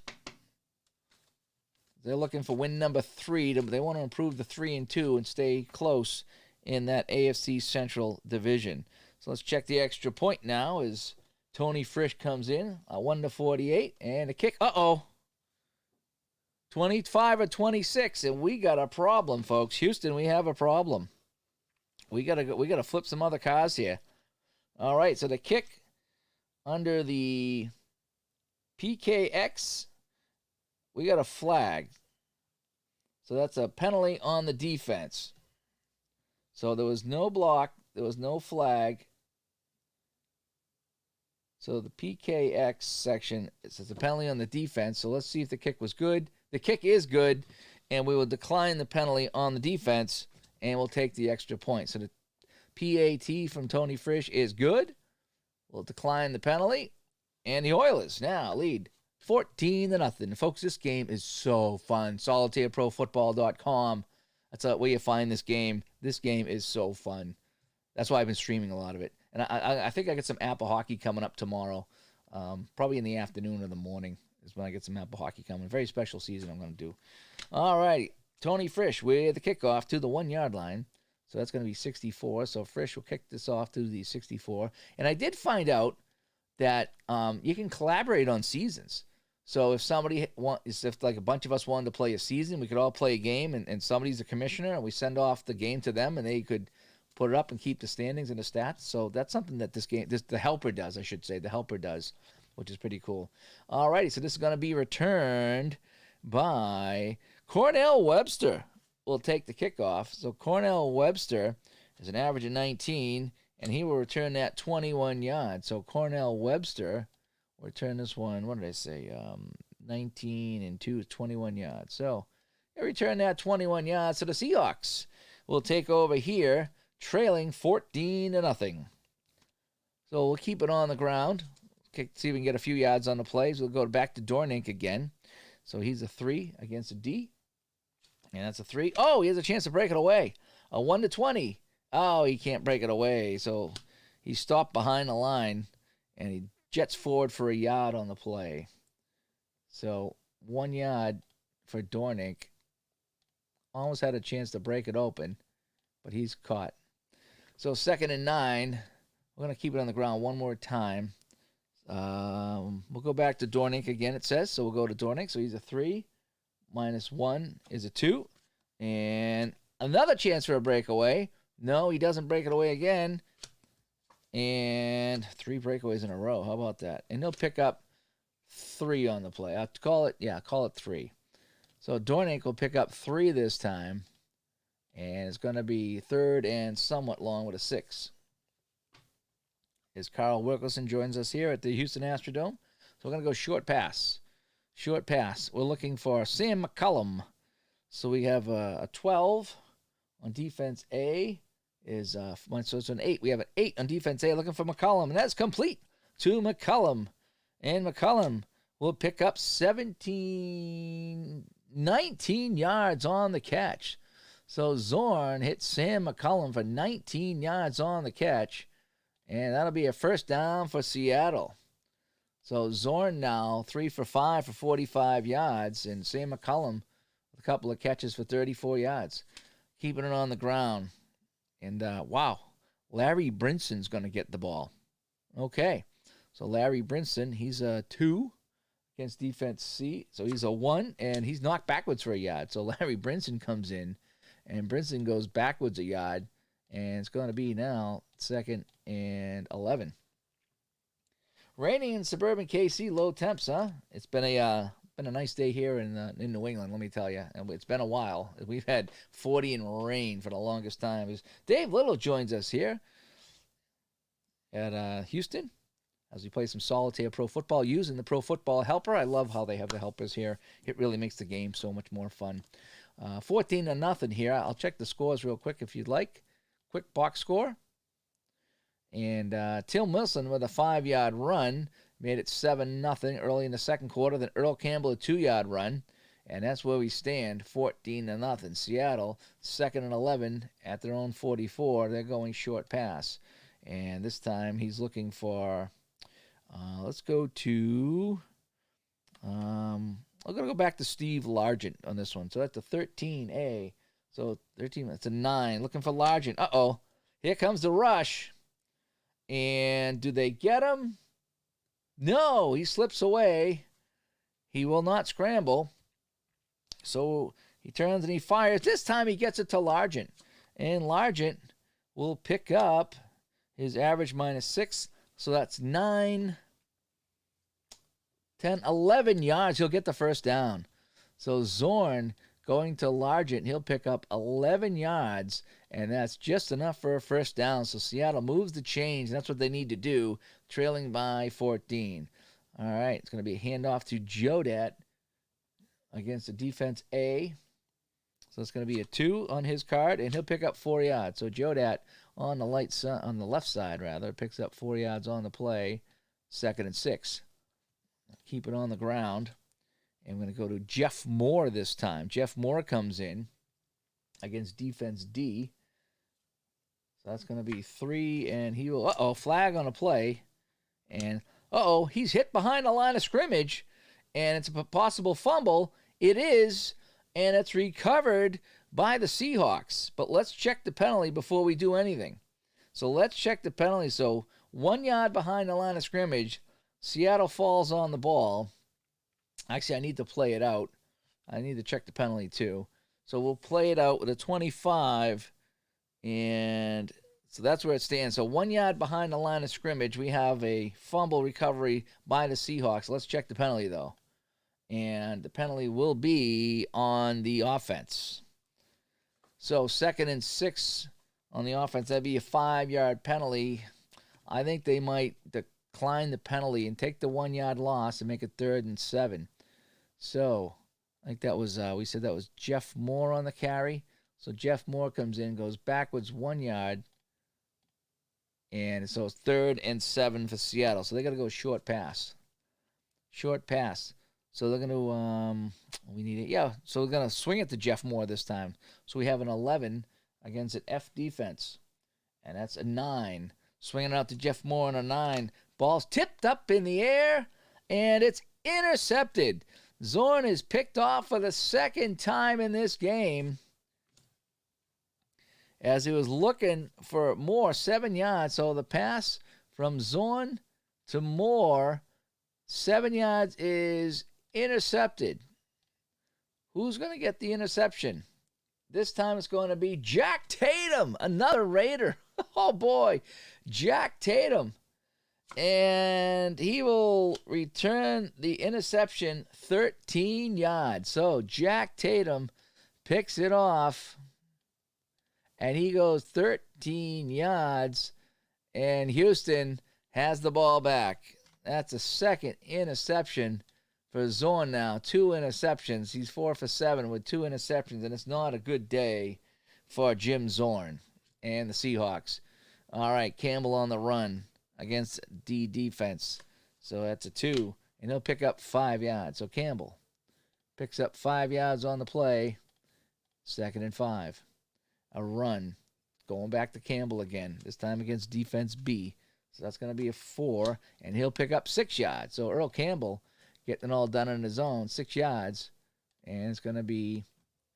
They're looking for win number 3. They want to improve the 3-2 and stay close in that AFC Central division. So let's check the extra point now as Tony Frisch comes in, a 1-48, and a kick. 25 or 26, and we got a problem, folks. Houston, we have a problem. We gotta flip some other cards here. All right, so the kick under the PKX, we got a flag. So that's a penalty on the defense. So there was no block. There was no flag. So the PKX section, it says a penalty on the defense. So let's see if the kick was good. The kick is good, and we will decline the penalty on the defense, and we'll take the extra point. So the PAT from Tony Frisch is good. We'll decline the penalty, and the Oilers now lead 14-0. Folks, this game is so fun. SolitaireProFootball.com. That's where you find this game. This game is so fun. That's why I've been streaming a lot of it. And I think I get some Apple hockey coming up tomorrow. Probably in the afternoon or the morning is when I get some Apple hockey coming. Very special season I'm going to do. All right. Tony Frisch with the kickoff to the 1-yard line. So that's going to be 64. So Frisch will kick this off to the 64. And I did find out that you can collaborate on seasons. So if somebody if like a bunch of us wanted to play a season, we could all play a game, and somebody's a commissioner, and we send off the game to them, and they could put it up and keep the standings and the stats. So that's something that the helper does, I should say. The helper does, which is pretty cool. All righty, so this is going to be returned by Cornell Webster. Will take the kickoff. So Cornell Webster is an average of 19, and he will return that 21 yards. So Cornell Webster will return this one. What did I say? 19 and 2 is 21 yards. So he'll return that 21 yards. So the Seahawks will take over here, trailing 14-0. So we'll keep it on the ground. See if we can get a few yards on the plays. We'll go back to Dornink again. So he's a 3 against a D. And that's a 3. Oh, he has a chance to break it away. A 1-20. Oh, he can't break it away. So he stopped behind the line, and he jets forward for a yard on the play. So 1 yard for Dornink. Almost had a chance to break it open, but he's caught. So 2nd and 9. We're going to keep it on the ground one more time. We'll go back to Dornink again, it says. So we'll go to Dornink. So he's a 3. Minus 1 is a 2. And another chance for a breakaway. No, he doesn't break it away again. And 3 breakaways in a row. How about that? And he'll pick up 3 on the play. I'll call it 3. So Dornink will pick up 3 this time. And it's going to be 3rd and somewhat long with a 6. As Carl Wilkerson joins us here at the Houston Astrodome. So we're going to go short pass. Short pass. We're looking for Sam Mccullum. So we have a 12 on defense A. So it's an 8. We have an 8 on defense A looking for Mccullum. And that's complete to Mccullum. And Mccullum will pick up 19 yards on the catch. So Zorn hits Sam Mccullum for 19 yards on the catch. And that'll be a first down for Seattle. So Zorn now 3 for 5 for 45 yards, and Sam Mccullum with a couple of catches for 34 yards, keeping it on the ground. And wow, Larry Brinson's going to get the ball. Okay, so Larry Brinson, he's a 2 against defense C, so he's a 1, and he's knocked backwards for a yard. So Larry Brinson comes in, and Brinson goes backwards a yard, and it's going to be now 2nd and 11. Raining in suburban KC, low temps, huh? It's been a nice day here in New England, let me tell you. And it's been a while. We've had 40 and rain for the longest time. Dave Little joins us here at Houston as we play some solitaire pro football using the Pro Football Helper. I love how they have the helpers here. It really makes the game so much more fun. 14-0 here. I'll check the scores real quick if you'd like. Quick box score. And Tim Wilson with a 5-yard run made it 7-0 early in the second quarter. Then Earl Campbell a 2-yard run. And that's where we stand, 14-0. Seattle, 2nd and 11 at their own 44. They're going short pass. And this time he's looking for, let's go to, I'm going to go back to Steve Largent on this one. So that's a 13A. So 13, that's a 9. Looking for Largent. Uh-oh. Here comes the rush. And do they get him? No, he slips away. He will not scramble. So he turns and he fires. This time he gets it to Largent. And Largent will pick up his average -6. So that's 9, 10, 11 yards. He'll get the first down. So Zorn going to Largent. He'll pick up 11 yards. And that's just enough for a first down. So Seattle moves the chains. That's what they need to do, trailing by 14. All right, it's going to be a handoff to Jodat. against the defense A. So it's going to be a 2 on his card, and he'll pick up 4 yards. So Jodat on the left side, picks up 4 yards on the play, 2nd and 6. Keep it on the ground. And we're going to go to Jeff Moore this time. Jeff Moore comes in against defense D. So that's going to be 3, and he will, flag on a play. And, he's hit behind the line of scrimmage, and it's a possible fumble. It is, and it's recovered by the Seahawks. But let's check the penalty before we do anything. So let's check the penalty. So 1 yard behind the line of scrimmage, Seattle falls on the ball. Actually, I need to play it out. I need to check the penalty too. So we'll play it out with a 25, and so that's where it stands. So 1 yard behind the line of scrimmage, we have a fumble recovery by the Seahawks. Let's check the penalty, though. And the penalty will be on the offense. So 2nd and 6 on the offense. That'd be a 5-yard penalty. I think they might decline the penalty and take the 1 yard loss and make it 3rd and 7. So I think that was, we said that was Jeff Moore on the carry. So Jeff Moore comes in, goes backwards 1 yard. And so it's 3rd and 7 for Seattle. So they got to go short pass. Short pass. So they're going to, we need it. Yeah, so we're going to swing it to Jeff Moore this time. So we have an 11 against an F defense. And that's a 9. Swinging out to Jeff Moore on a 9. Ball's tipped up in the air, and it's intercepted. Zorn is picked off for the 2nd time in this game as he was looking for Moore, 7 yards. So the pass from Zorn to Moore, 7 yards, is intercepted. Who's going to get the interception? This time it's going to be Jack Tatum, another Raider. Oh, boy, Jack Tatum. And he will return the interception 13 yards. So Jack Tatum picks it off, and he goes 13 yards, and Houston has the ball back. That's a 2nd interception for Zorn now. 2 interceptions. He's 4 for 7 with 2 interceptions, and it's not a good day for Jim Zorn and the Seahawks. All right, Campbell on the run against D defense. So that's a 2, and he'll pick up 5 yards. So Campbell picks up 5 yards on the play, 2nd and 5. A run, going back to Campbell again, this time against defense B. So that's going to be a 4, and he'll pick up 6 yards. So Earl Campbell getting it all done on his own, 6 yards, and it's going to be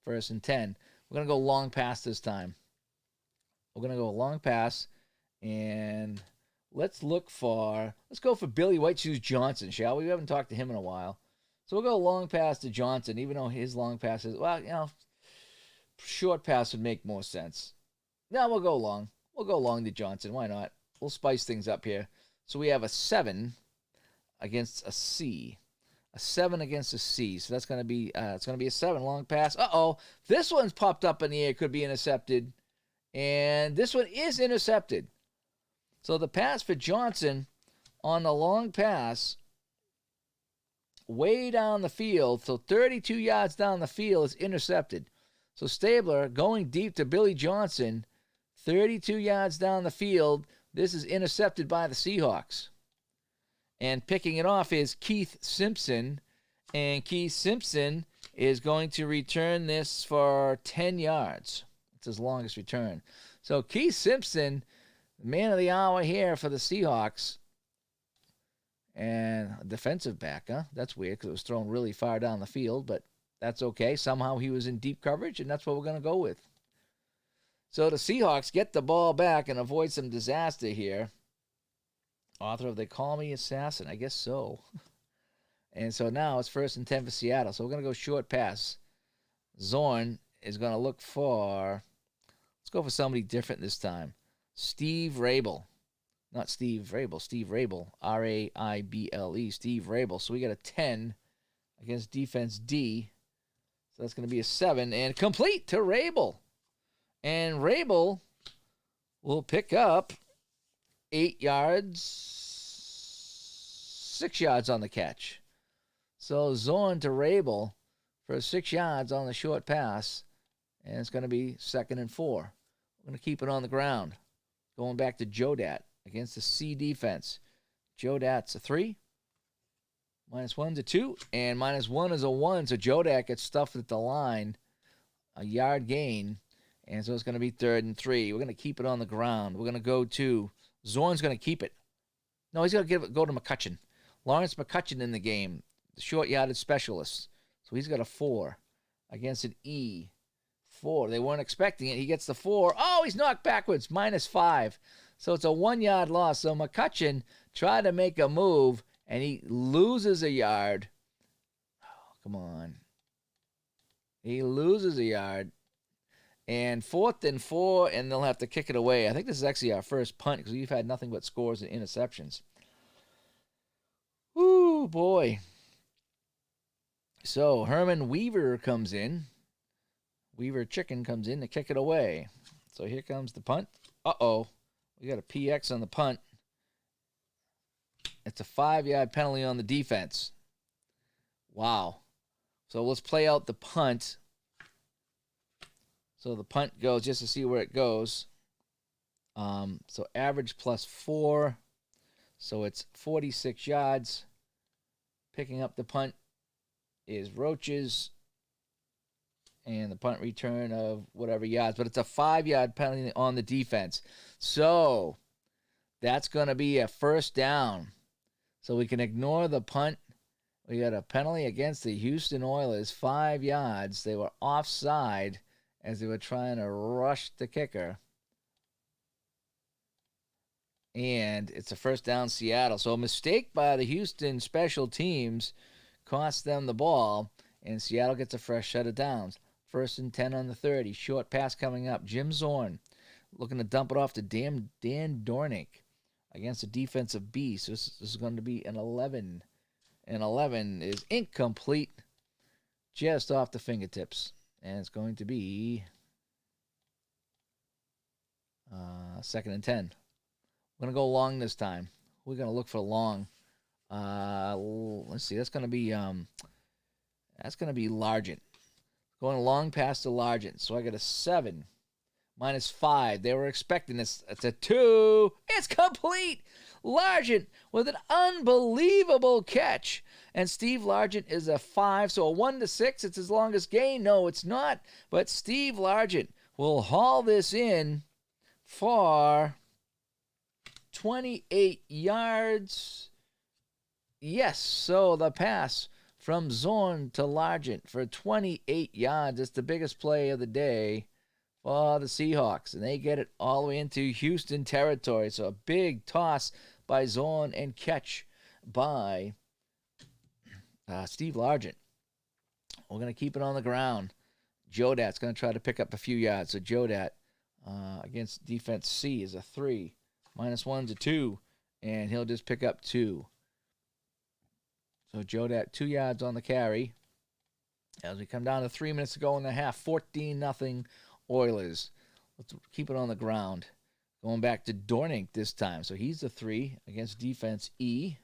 1st and 10. We're going to go long pass this time. We're going to go long pass, and let's go for Billy White Shoes Johnson, shall we? We haven't talked to him in a while. So we'll go long pass to Johnson, even though his long pass is, short pass would make more sense. No, we'll go long. We'll go long to Johnson. Why not? We'll spice things up here. So we have a 7 against a C. A 7 against a C. So that's going to be, it's going to be a 7 long pass. This one's popped up in the air. Could be intercepted. And this one is intercepted. So the pass for Johnson on the long pass, way down the field, so 32 yards down the field, is intercepted. So Stabler going deep to Billy Johnson, 32 yards down the field. This is intercepted by the Seahawks. And picking it off is Keith Simpson. And Keith Simpson is going to return this for 10 yards. It's his longest return. So Keith Simpson, man of the hour here for the Seahawks. And a defensive back, huh? That's weird because it was thrown really far down the field, but that's okay. Somehow he was in deep coverage, and that's what we're going to go with. So the Seahawks get the ball back and avoid some disaster here. Author of They Call Me Assassin, I guess so. And so now it's 1st and 10 for Seattle. So we're going to go short pass. Zorn is going to look for, let's go for somebody different this time. Steve Rabel. Not Steve Rabel, Steve Rabel. R-A-I-B-L-E, Steve Rabel. So we got a 10 against defense D. So that's going to be a 7. And complete to Rabel. And Rabel will pick up 8 yards, 6 yards on the catch. So Zorn to Rabel for 6 yards on the short pass, and it's going to be 2nd and 4. We're going to keep it on the ground. Going back to Jodat against the C defense. Jodat's a 3. -1's a 2, and -1 is a 1. So Jodat gets stuffed at the line, a yard gain, and so it's going to be 3rd and 3. We're going to keep it on the ground. We're going to go to Zorn's going to keep it. No, he's going to go to Mccutchen. Lawrence Mccutchen in the game, the short yardage specialist. So he's got a 4 against an E. 4. They weren't expecting it. He gets the 4. Oh, he's knocked backwards. -5. So it's a 1-yard loss. So Mccutchen tried to make a move, and he loses a yard. Oh, come on. He loses a yard. And 4th and 4, and they'll have to kick it away. I think this is actually our first punt because we've had nothing but scores and interceptions. Woo, boy. So Herman Weaver comes in. Weaver Chicken comes in to kick it away. So here comes the punt. Uh-oh. We got a PX on the punt. It's a 5-yard penalty on the defense. Wow. So let's play out the punt. So the punt goes just to see where it goes. So average +4. So it's 46 yards. Picking up the punt is Roaches. And the punt return of whatever yards. But it's a 5-yard penalty on the defense. So that's going to be a 1st down. So we can ignore the punt. We got a penalty against the Houston Oilers, 5 yards. They were offside as they were trying to rush the kicker. And it's a 1st down Seattle. So a mistake by the Houston special teams cost them the ball. And Seattle gets a fresh set of downs. 1st and 10 on the 30. Short pass coming up. Jim Zorn looking to dump it off to Dan Dornick against a defensive B. So this is going to be an 11. And 11 is incomplete. Just off the fingertips. And it's going to be 2nd and 10. We're going to go long this time. We're going to look for long. Let's see. That's going to be Largent. Going long past to Largent. So I got a 7. -5. They were expecting this. It's a 2. It's complete. Largent with an unbelievable catch. And Steve Largent is a 5. So a 1-6. It's his longest gain. No, it's not. But Steve Largent will haul this in for 28 yards. Yes. So the pass from Zorn to Largent for 28 yards. It's the biggest play of the day for the Seahawks. And they get it all the way into Houston territory. So a big toss by Zorn and catch by Steve Largent. We're going to keep it on the ground. Jodat's going to try to pick up a few yards. So Jodat against defense C is a 3. -1's a 2. And he'll just pick up 2. So Jodat 2 yards on the carry. As we come down to 3 minutes to go in the half, 14-0 Oilers. Let's keep it on the ground. Going back to Dornick this time. So he's a 3 against defense E.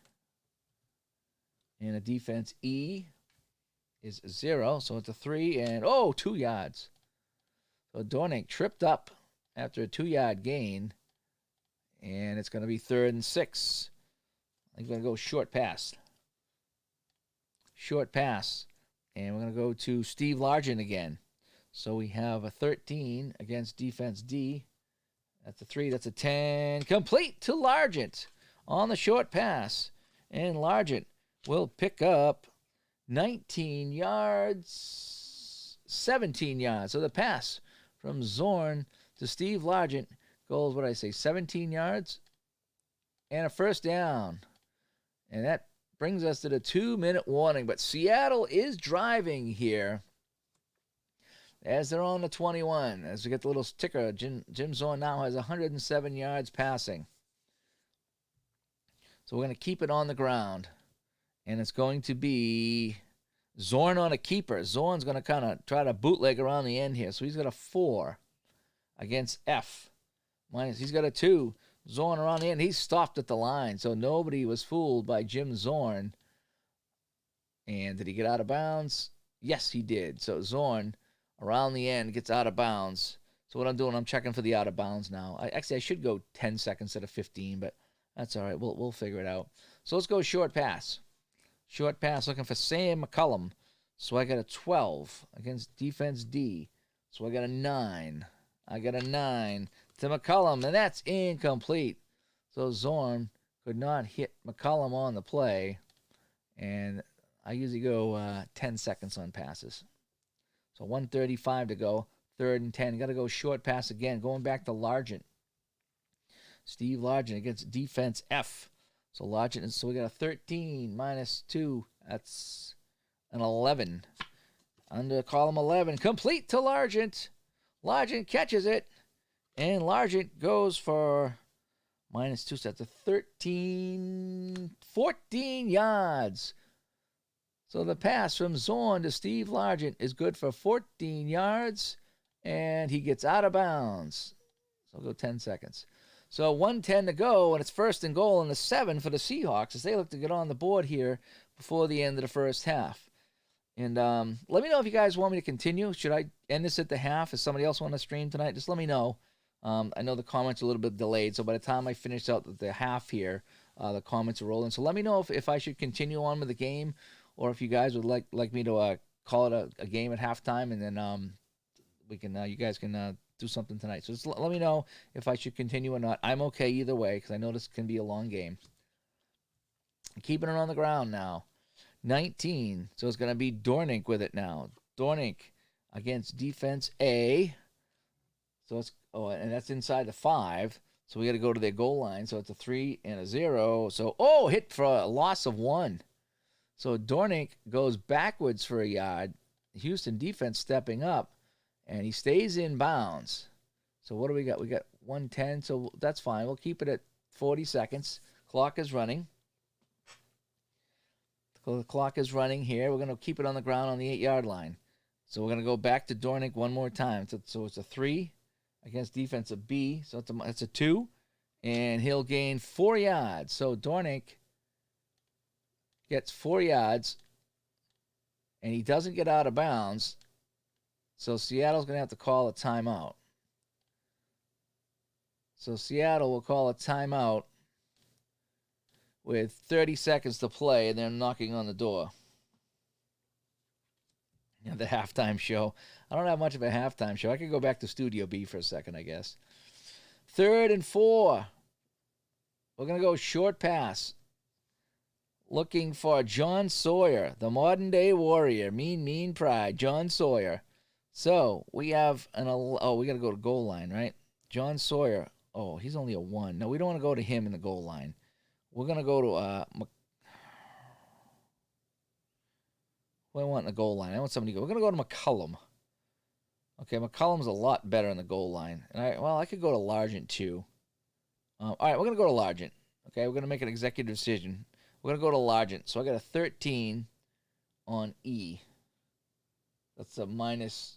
And a defense E is 0. So it's a 3 and, 2 yards. So Dornick tripped up after a 2-yard gain. And it's going to be 3rd and 6. I'm going to go short pass. Short pass. And we're going to go to Steve Largent again. So we have a 13 against defense D. That's a 3. That's a 10. Complete to Largent on the short pass. And Largent will pick up 19 yards, 17 yards. So the pass from Zorn to Steve Largent goes, 17 yards and a 1st down. And that brings us to the 2-minute warning. But Seattle is driving here as they're on the 21. As we get the little ticker, Jim Zorn now has 107 yards passing. So we're going to keep it on the ground. And it's going to be Zorn on a keeper. Zorn's going to kind of try to bootleg around the end here. So he's got a 4 against F. He's got a 2. Zorn around the end. He's stopped at the line. So nobody was fooled by Jim Zorn. And did he get out of bounds? Yes, he did. So Zorn, around the end, gets out of bounds. So what I'm doing, I'm checking for the out of bounds now. I should go 10 seconds instead of 15, but that's all right. We'll figure it out. So let's go short pass. Short pass looking for Sam Mccullum. So I got a 12 against defense D. So I got a 9. I got a 9 to Mccullum, and that's incomplete. So Zorn could not hit Mccullum on the play, and I usually go 10 seconds on passes. So 1:35 to go, 3rd and 10. Got to go short pass again, going back to Largent. Steve Largent against defense F. So Largent, so we got a 13 minus 2. That's an 11. Under column 11, complete to Largent. Largent catches it, and Largent goes for -2. So that's a 14 yards. So the pass from Zorn to Steve Largent is good for 14 yards, and he gets out of bounds. So I'll go 10 seconds. So 1:10 to go, and it's 1st and goal and a 7 for the Seahawks as they look to get on the board here before the end of the first half. And let me know if you guys want me to continue. Should I end this at the half? Does somebody else want to stream tonight? Just let me know. I know the comments are a little bit delayed, so by the time I finish out the half here, the comments are rolling. So let me know if I should continue on with the game, or if you guys would like me to call it a game at halftime, and then we can you guys can do something tonight. So just let me know if I should continue or not. I'm okay either way because I know this can be a long game. Keeping it on the ground now. 19. So it's going to be Dornink with it now. Dornink against defense A. So it's and that's inside the 5. So we got to go to their goal line. So it's a 3 and a 0. So hit for a loss of 1. So Dornink goes backwards for a yard. Houston defense stepping up, and he stays in bounds. So what do we got? We got 1:10. So that's fine. We'll keep it at 40 seconds. Clock is running. So the clock is running here. We're going to keep it on the ground on the 8-yard line. So we're going to go back to Dornink one more time. So it's a 3 against defensive B. So it's a 2. And he'll gain 4 yards. So Dornink gets 4 yards. And he doesn't get out of bounds. So Seattle's going to have to call a timeout. So Seattle will call a timeout with 30 seconds to play, and they're knocking on the door. Yeah, the halftime show. I don't have much of a halftime show. I could go back to Studio B for a second, I guess. 3rd and 4. We're going to go short pass. Looking for John Sawyer, the modern-day warrior. Mean pride. John Sawyer. So we have we got to go to goal line, right? John Sawyer. Oh, he's only a 1. No, we don't want to go to him in the goal line. We're going to go to what do I want in the goal line? I want somebody to go. We're going to go to Mccullum. Okay, Mccullum's a lot better in the goal line. And I could go to Largent too. All right, we're going to go to Largent. Okay, we're going to make an executive decision. We're going to go to Largent. So I got a 13 on E. That's a -2.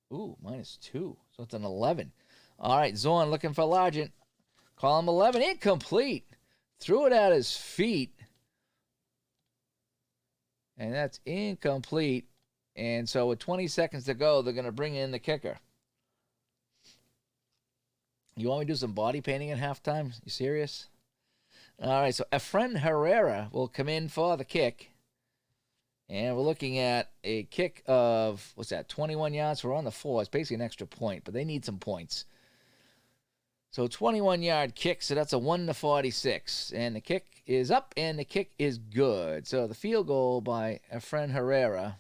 So it's an 11. All right, Zorn looking for Largent. Column 11, incomplete. Threw it at his feet. And that's incomplete. And so with 20 seconds to go, they're going to bring in the kicker. You want me to do some body painting at halftime? You serious? All right, so Efren Herrera will come in for the kick. And we're looking at a kick of, 21 yards? We're on the 4. It's basically an extra point, but they need some points. So 21-yard kick, so that's a 1-46. And the kick is up, and the kick is good. So the field goal by Efren Herrera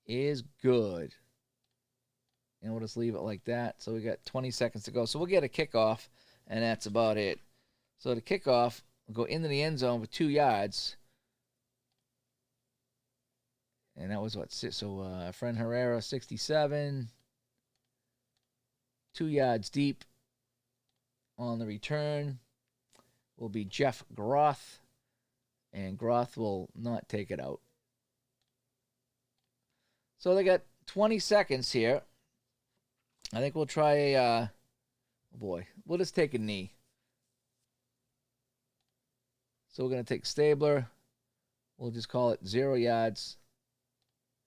is good. And we'll just leave it like that. So we got 20 seconds to go. So we'll get a kickoff, and that's about it. So the kickoff will go into the end zone for 2 yards. And that was Efren Herrera, 67. 2 yards deep. On the return will be Jeff Groth, and Groth will not take it out. So they got 20 seconds here. I think we'll try we'll just take a knee. So we're going to take Stabler, We'll just call it 0 yards.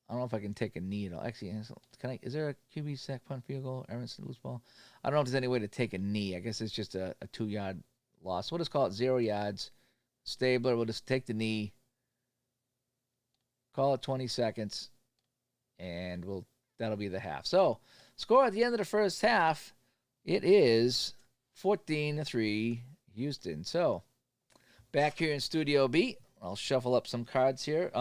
I don't know if I can take a knee at all. Actually, can I? Is there a QB sack, punt, field goal, Emerson loose ball? I don't know if there's any way to take a knee. I guess it's just a 2-yard loss. We'll just call it 0 yards. Stabler, we'll just take the knee. Call it 20 seconds, and that'll be the half. So, score at the end of the first half, it is 14-3 Houston. So, back here in Studio B, I'll shuffle up some cards here.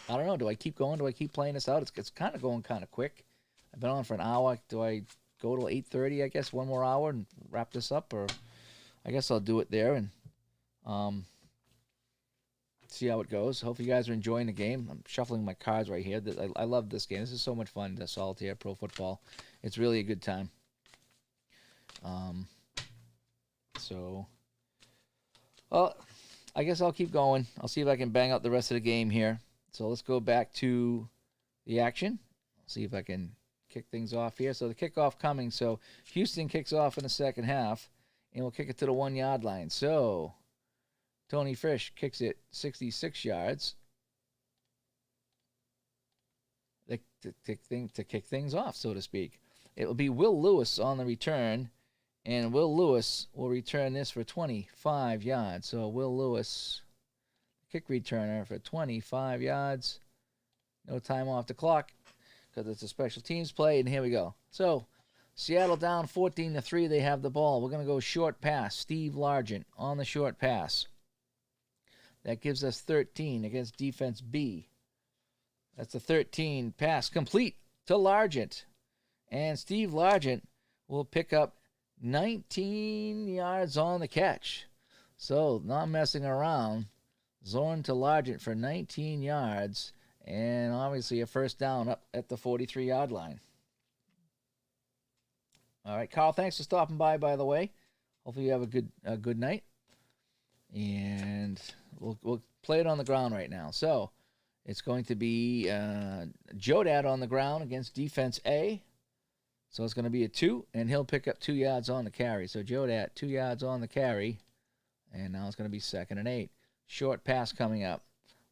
I don't know. Do I keep going? Do I keep playing this out? It's kind of going kind of quick. I've been on for an hour. Do I go till 8:30, I guess, one more hour and wrap this up? Or I guess I'll do it there and see how it goes. Hope you guys are enjoying the game. I'm shuffling my cards right here. I love this game. This is so much fun, the Solitaire Pro Football. It's really a good time. Well, I guess I'll keep going. I'll see if I can bang out the rest of the game here. So let's go back to the action. See if I can kick things off here. So the kickoff coming. So Houston kicks off in the second half, and we'll kick it to the 1-yard line. So Tony Fish kicks it 66 yards to kick things off, so to speak. It will be Will Lewis on the return, and Will Lewis will return this for 25 yards. So Will Lewis, kick returner for 25 yards. No time off the clock because it's a special teams play, and here we go. So Seattle down 14-3. They have the ball. We're going to go short pass. Steve Largent on the short pass. That gives us 13 against defense B. That's a 13 pass complete to Largent. And Steve Largent will pick up 19 yards on the catch. So not messing around. Zorn to Largent for 19 yards. And obviously a first down up at the 43-yard line. All right, Carl, thanks for stopping by the way. Hopefully you have a good night. And we'll play it on the ground right now. So it's going to be Jodad on the ground against defense A. So it's going to be a 2, and he'll pick up 2 yards on the carry. So Jodad, 2 yards on the carry. And now it's going to be 2nd and 8. Short pass coming up.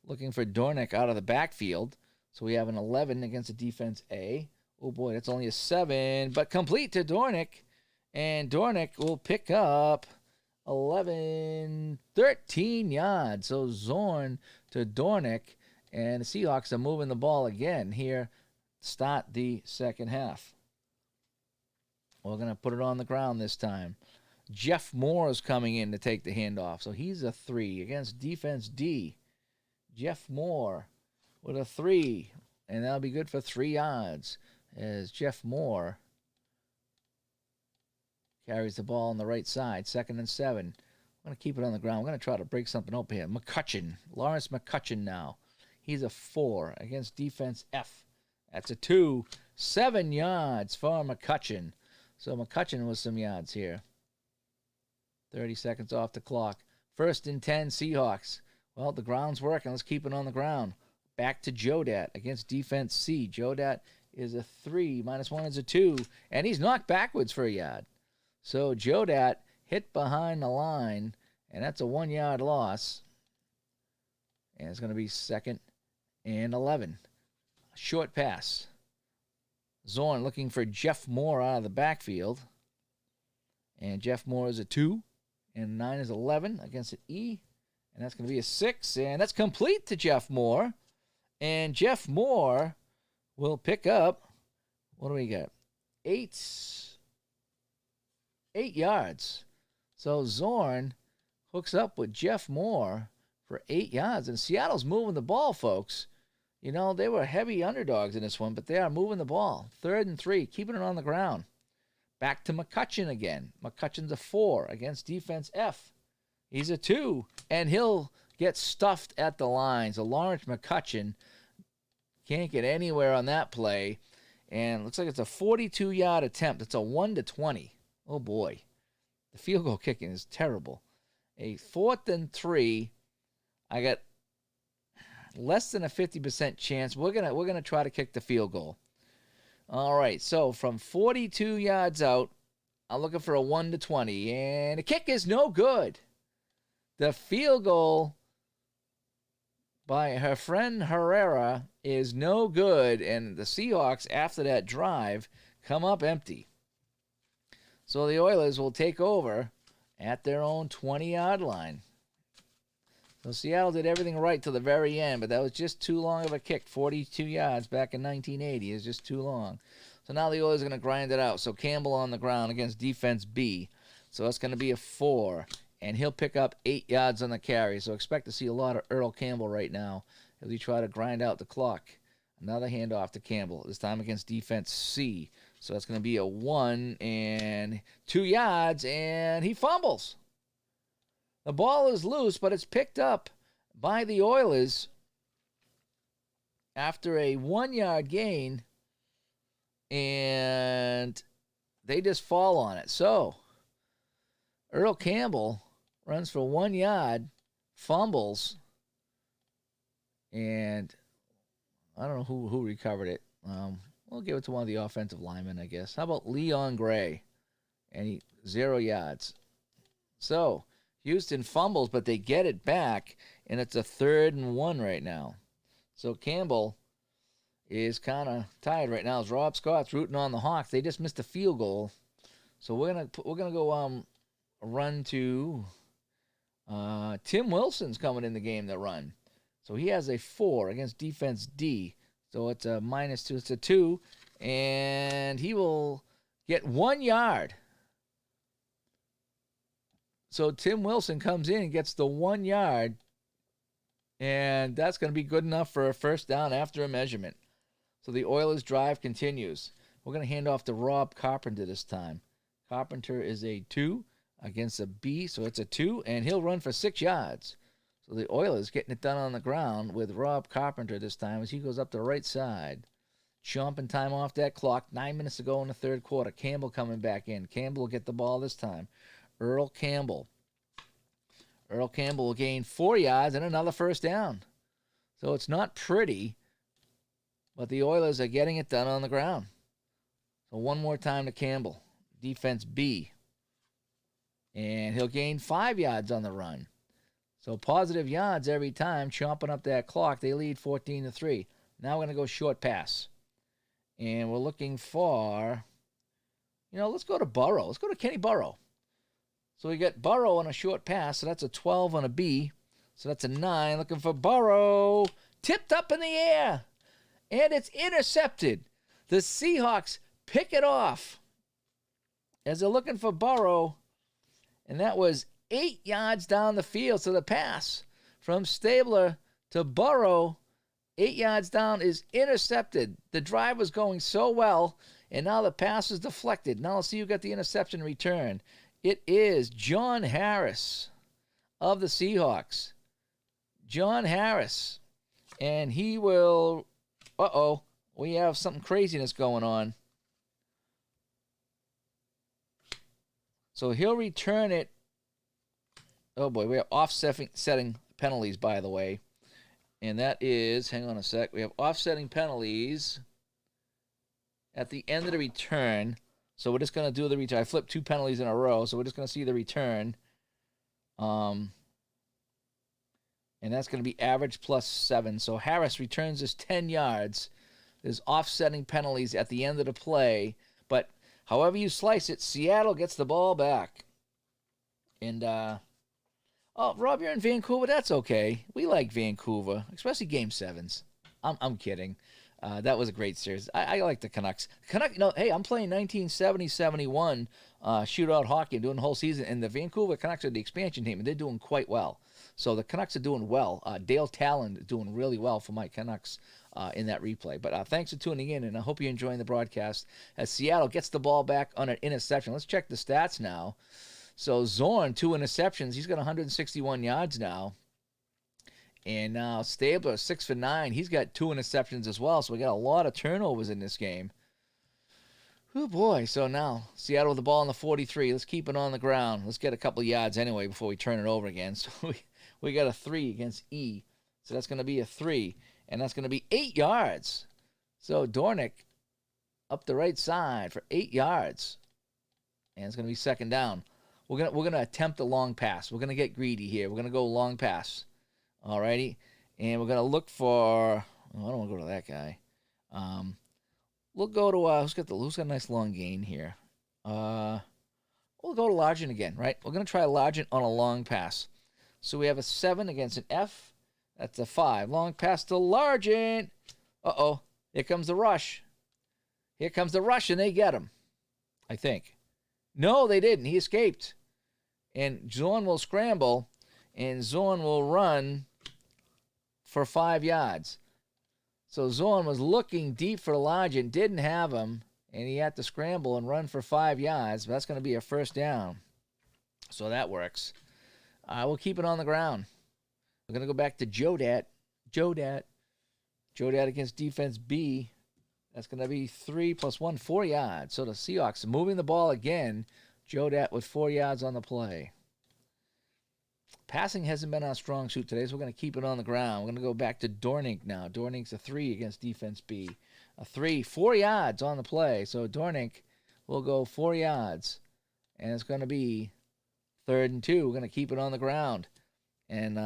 Looking for Dornick out of the backfield. So we have an 11 against the defense A. Oh, boy, that's only a 7, but complete to Dornick. And Dornick will pick up 13 yards. So Zorn to Dornick. And the Seahawks are moving the ball again here. Start the second half. We're going to put it on the ground this time. Jeff Moore is coming in to take the handoff. So he's a 3 against defense D. Jeff Moore with a 3. And that'll be good for 3 yards as Jeff Moore carries the ball on the right side. 2nd and 7. I'm going to keep it on the ground. I'm going to try to break something open here. Mccutchen. Lawrence Mccutchen now. He's a 4 against defense F. That's a 2. 7 yards for Mccutchen. So Mccutchen with some yards here. 30 seconds off the clock. 1st and 10 Seahawks. Well, the ground's working. Let's keep it on the ground. Back to Jodat against defense C. Jodat is a 3. -1 is a 2. And he's knocked backwards for a yard. So Jodat hit behind the line. And that's a 1-yard loss. And it's going to be 2nd and 11. Short pass. Zorn looking for Jeff Moore out of the backfield. And Jeff Moore is a 2. And 9 is 11 against an E. And that's going to be a 6. And that's complete to Jeff Moore. And Jeff Moore will pick up, what do we got? 8 yards. So Zorn hooks up with Jeff Moore for 8 yards. And Seattle's moving the ball, folks. You know, they were heavy underdogs in this one, but they are moving the ball. 3rd and 3, keeping it on the ground. Back to Mccutchen again. Mccutchen's a 4 against defense F. He's a 2, and he'll get stuffed at the line. So Lawrence Mccutchen can't get anywhere on that play. And it looks like it's a 42-yard attempt. It's a 1-20. Oh, boy. The field goal kicking is terrible. A 4th and 3. I got less than a 50% chance. We're gonna try to kick the field goal. All right, so from 42 yards out, I'm looking for a 1-20, and the kick is no good. The field goal by her friend Herrera is no good, and the Seahawks, after that drive, come up empty. So the Oilers will take over at their own 20-yard line. So Seattle did everything right till the very end, but that was just too long of a kick. 42 yards back in 1980 is just too long. So now the Oilers are going to grind it out. So Campbell on the ground against defense B. So that's going to be a 4, and he'll pick up 8 yards on the carry. So expect to see a lot of Earl Campbell right now as he try to grind out the clock. Another handoff to Campbell, this time against defense C. So that's going to be a 1 and 2 yards, and he fumbles. The ball is loose, but it's picked up by the Oilers after a 1-yard gain, and they just fall on it. So Earl Campbell runs for 1 yard, fumbles, and I don't know who recovered it. We'll give it to one of the offensive linemen, I guess. How about Leon Gray? And 0 yards. So Houston fumbles, but they get it back, and it's a 3rd and 1 right now. So Campbell is kind of tired right now. As Rob Scott's rooting on the Hawks, they just missed a field goal. So we're gonna go run to Tim Wilson's coming in the game to run. So he has a 4 against defense D. So it's a -2. It's a 2, and he will get 1 yard. So Tim Wilson comes in and gets the 1 yard, and that's going to be good enough for a first down after a measurement. So the Oilers' drive continues. We're going to hand off to Rob Carpenter this time. Carpenter is a 2 against a B, so it's a 2, and he'll run for 6 yards. So the Oilers getting it done on the ground with Rob Carpenter this time as he goes up the right side. Chomping time off that clock. 9 minutes to go in the third quarter. Campbell coming back in. Campbell will get the ball this time. Earl Campbell. Earl Campbell will gain 4 yards and another first down. So it's not pretty, but the Oilers are getting it done on the ground. So one more time to Campbell. Defense B. And he'll gain 5 yards on the run. So positive yards every time, chomping up that clock. They lead 14-3. Now we're going to go short pass. And we're looking for, let's go to Burrow. Let's go to Kenny Burrow. So we got Burrow on a short pass, so that's a 12 on a B. So that's a 9. Looking for Burrow. Tipped up in the air. And it's intercepted. The Seahawks pick it off as they're looking for Burrow. And that was 8 yards down the field. So the pass from Stabler to Burrow, 8 yards down, is intercepted. The drive was going so well, and now the pass is deflected. Now let's see who got the interception return. It is John Harris of the Seahawks. John Harris. And he will... we have something craziness going on. So he'll return it. Oh boy, we have offsetting penalties, by the way. And that is, hang on a sec, we have offsetting penalties at the end of the return. So we're just going to do the return. I flipped 2 penalties in a row, so we're just going to see the return. And that's going to be average plus 7. So Harris returns us 10 yards. There's offsetting penalties at the end of the play. But however you slice it, Seattle gets the ball back. And, Rob, you're in Vancouver. That's okay. We like Vancouver, especially Game 7s. I'm kidding. That was a great series. I like the Canucks. Hey, I'm playing 1970-71 shootout hockey. I'm doing the whole season, and the Vancouver Canucks are the expansion team, and they're doing quite well. So the Canucks are doing well. Dale Talon is doing really well for my Canucks in that replay. But thanks for tuning in, and I hope you're enjoying the broadcast as Seattle gets the ball back on an interception. Let's check the stats now. So Zorn, 2 interceptions. He's got 161 yards now. And now Stabler, 6 for 9. He's got 2 interceptions as well. So we got a lot of turnovers in this game. Oh, boy. So now Seattle with the ball on the 43. Let's keep it on the ground. Let's get a couple of yards anyway before we turn it over again. So we got a 3 against E. So that's going to be a 3. And that's going to be 8 yards. So Dornick up the right side for 8 yards. And it's going to be second down. We're gonna attempt a long pass. We're going to get greedy here. We're going to go long pass. Alrighty. And we're going to look for, I don't want to go to that guy. We'll go to, who's got a nice long gain here? We'll go to Largent again, right? We're going to try Largent on a long pass. So we have a 7 against an F. That's a 5. Long pass to Largent. Uh-oh. Here comes the rush. Here comes the rush, and they get him, I think. No, they didn't. He escaped. And Zorn will scramble, and Zorn will run for 5 yards. So Zorn was looking deep for Largent, didn't have him, and he had to scramble and run for 5 yards. But that's going to be a first down. So that works. We'll keep it on the ground. We're going to go back to Jodat. Jodat against defense B. That's going to be 3 + 1, 4 yards. So the Seahawks moving the ball again. Jodat with 4 yards on the play. Passing hasn't been our strong suit today, so we're going to keep it on the ground. We're going to go back to Dornink now. Dornink's a 3 against defense B. A 3, 4 yards on the play. So Dornink will go 4 yards. And it's going to be 3rd and 2. We're going to keep it on the ground. And,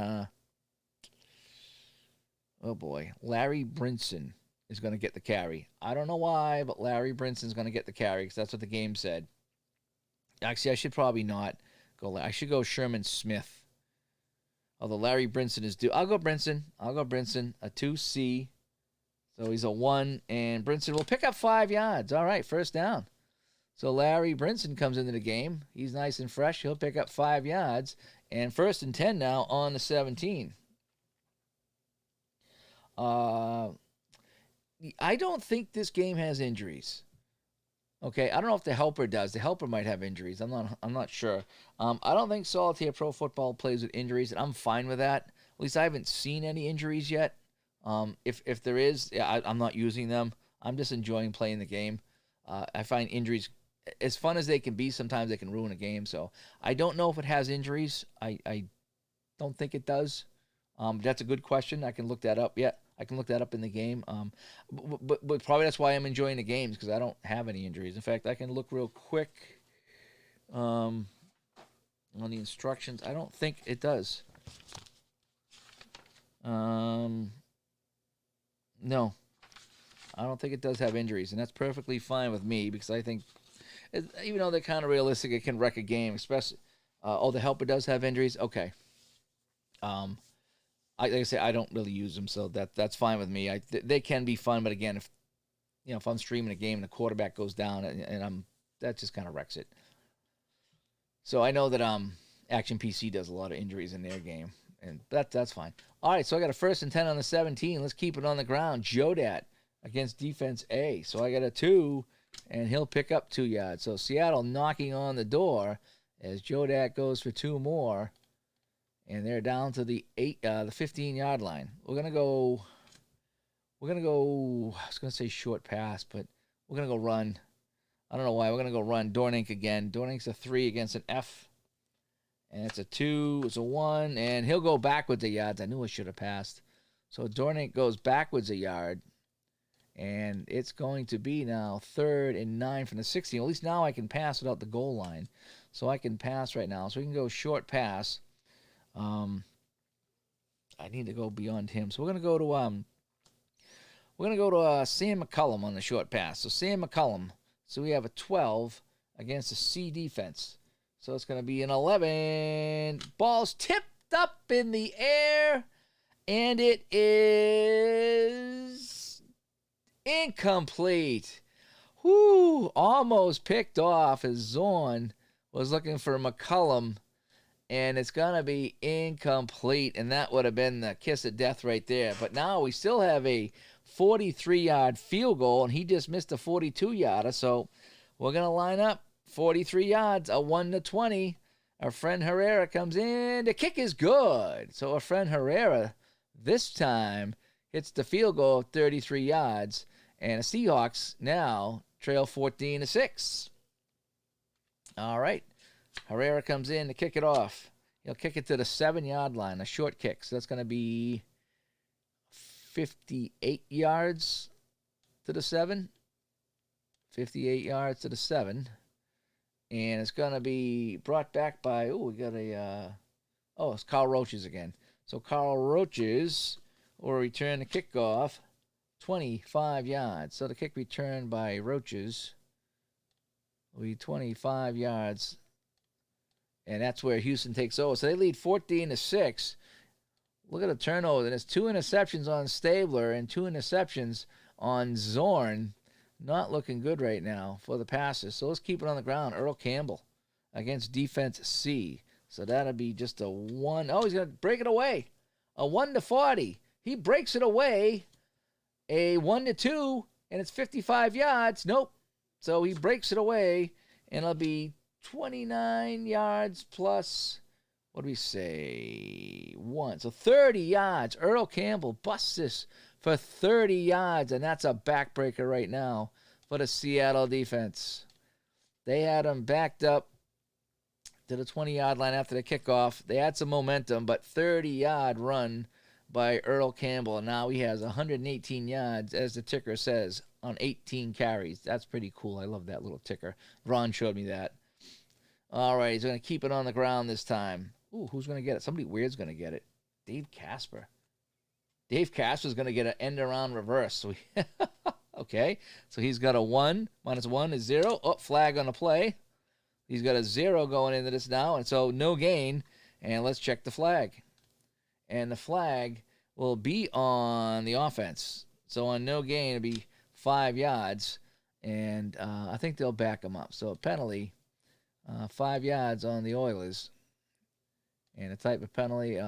oh boy, Larry Brinson is going to get the carry. I don't know why, but Larry Brinson's going to get the carry because that's what the game said. Actually, I should probably not go. I should go Sherman Smith. Although Larry Brinson is due. I'll go Brinson. A 2C. So he's a 1. And Brinson will pick up 5 yards. All right, first down. So Larry Brinson comes into the game. He's nice and fresh. He'll pick up 5 yards. And 1st and 10 now on the 17. I don't think this game has injuries. Okay, I don't know if the helper does. The helper might have injuries. I'm not sure. I don't think Solitaire Pro Football plays with injuries, and I'm fine with that. At least I haven't seen any injuries yet. If there is, I'm not using them. I'm just enjoying playing the game. I find injuries, as fun as they can be, sometimes they can ruin a game. So I don't know if it has injuries. I don't think it does. That's a good question. I can look that up. Yeah, I can look that up in the game. But probably that's why I'm enjoying the games, because I don't have any injuries. In fact, I can look real quick on the instructions. I don't think it does. No, I don't think it does have injuries, and that's perfectly fine with me, because I think, even though they're kind of realistic, it can wreck a game, especially. The helper does have injuries. Okay. Like I say, I don't really use them, so that's fine with me. They can be fun, but again, if I'm streaming a game and the quarterback goes down, and that just kind of wrecks it. So I know that Action PC does a lot of injuries in their game, and that's fine. All right, so I got a 1st and 10 on the 17. Let's keep it on the ground. Jodat against defense A. So I got a 2, and he'll pick up 2 yards. So Seattle knocking on the door as Jodat goes for 2 more. And they're down to the 15-yard line. We're gonna go. I was gonna say short pass, but we're gonna go run. I don't know why. We're gonna go run. Dornink again. Dornink's a 3 against an F, and it's a 2. It's a 1, and he'll go backwards a yard. I knew I should have passed. So Dornink goes backwards a yard, and it's going to be now 3rd and 9 from the 16. At least now I can pass without the goal line, so I can pass right now. So we can go short pass. I need to go beyond him. So we're gonna go to Sam Mccullum on the short pass. So Sam Mccullum. So we have a 12 against a C defense. So it's gonna be an 11. Ball's tipped up in the air, and it is incomplete. Whoo! Almost picked off as Zorn was looking for Mccullum. And it's going to be incomplete, and that would have been the kiss of death right there. But now we still have a 43-yard field goal, and he just missed a 42-yarder. So we're going to line up 43 yards, a 1-20. Our friend Herrera comes in. The kick is good. So our friend Herrera this time hits the field goal of 33 yards, and the Seahawks now trail 14-6. All right. Herrera comes in to kick it off. He'll kick it to the 7-yard line, a short kick. So that's going to be 58 yards to the 7. 58 yards to the 7. And it's going to be brought back by, it's Carl Roaches again. So Carl Roaches will return the kickoff 25 yards. So the kick return by Roaches will be 25 yards. And that's where Houston takes over. So they lead 14-6. Look at the turnover. There's 2 interceptions on Stabler and 2 interceptions on Zorn. Not looking good right now for the passes. So let's keep it on the ground. Earl Campbell against defense C. So that'll be just a 1. Oh, he's going to break it away. A 1-40. He breaks it away. A 1-2, and it's 55 yards. Nope. So he breaks it away, and it'll be 29 yards plus, what do we say, 1. So 30 yards. Earl Campbell busts this for 30 yards, and that's a backbreaker right now for the Seattle defense. They had him backed up to the 20-yard line after the kickoff. They had some momentum, but 30-yard run by Earl Campbell, and now he has 118 yards, as the ticker says, on 18 carries. That's pretty cool. I love that little ticker. Ron showed me that. All right, he's going to keep it on the ground this time. Ooh, who's going to get it? Somebody weird's going to get it. Dave Casper. Dave Casper's going to get an end-around reverse. So okay, so he's got a 1. -1 is 0. Oh, flag on the play. He's got a 0 going into this now, and so no gain. And let's check the flag. And the flag will be on the offense. So on no gain, it'll be 5 yards. And I think they'll back him up. So a penalty, 5 yards on the Oilers. And a type of penalty,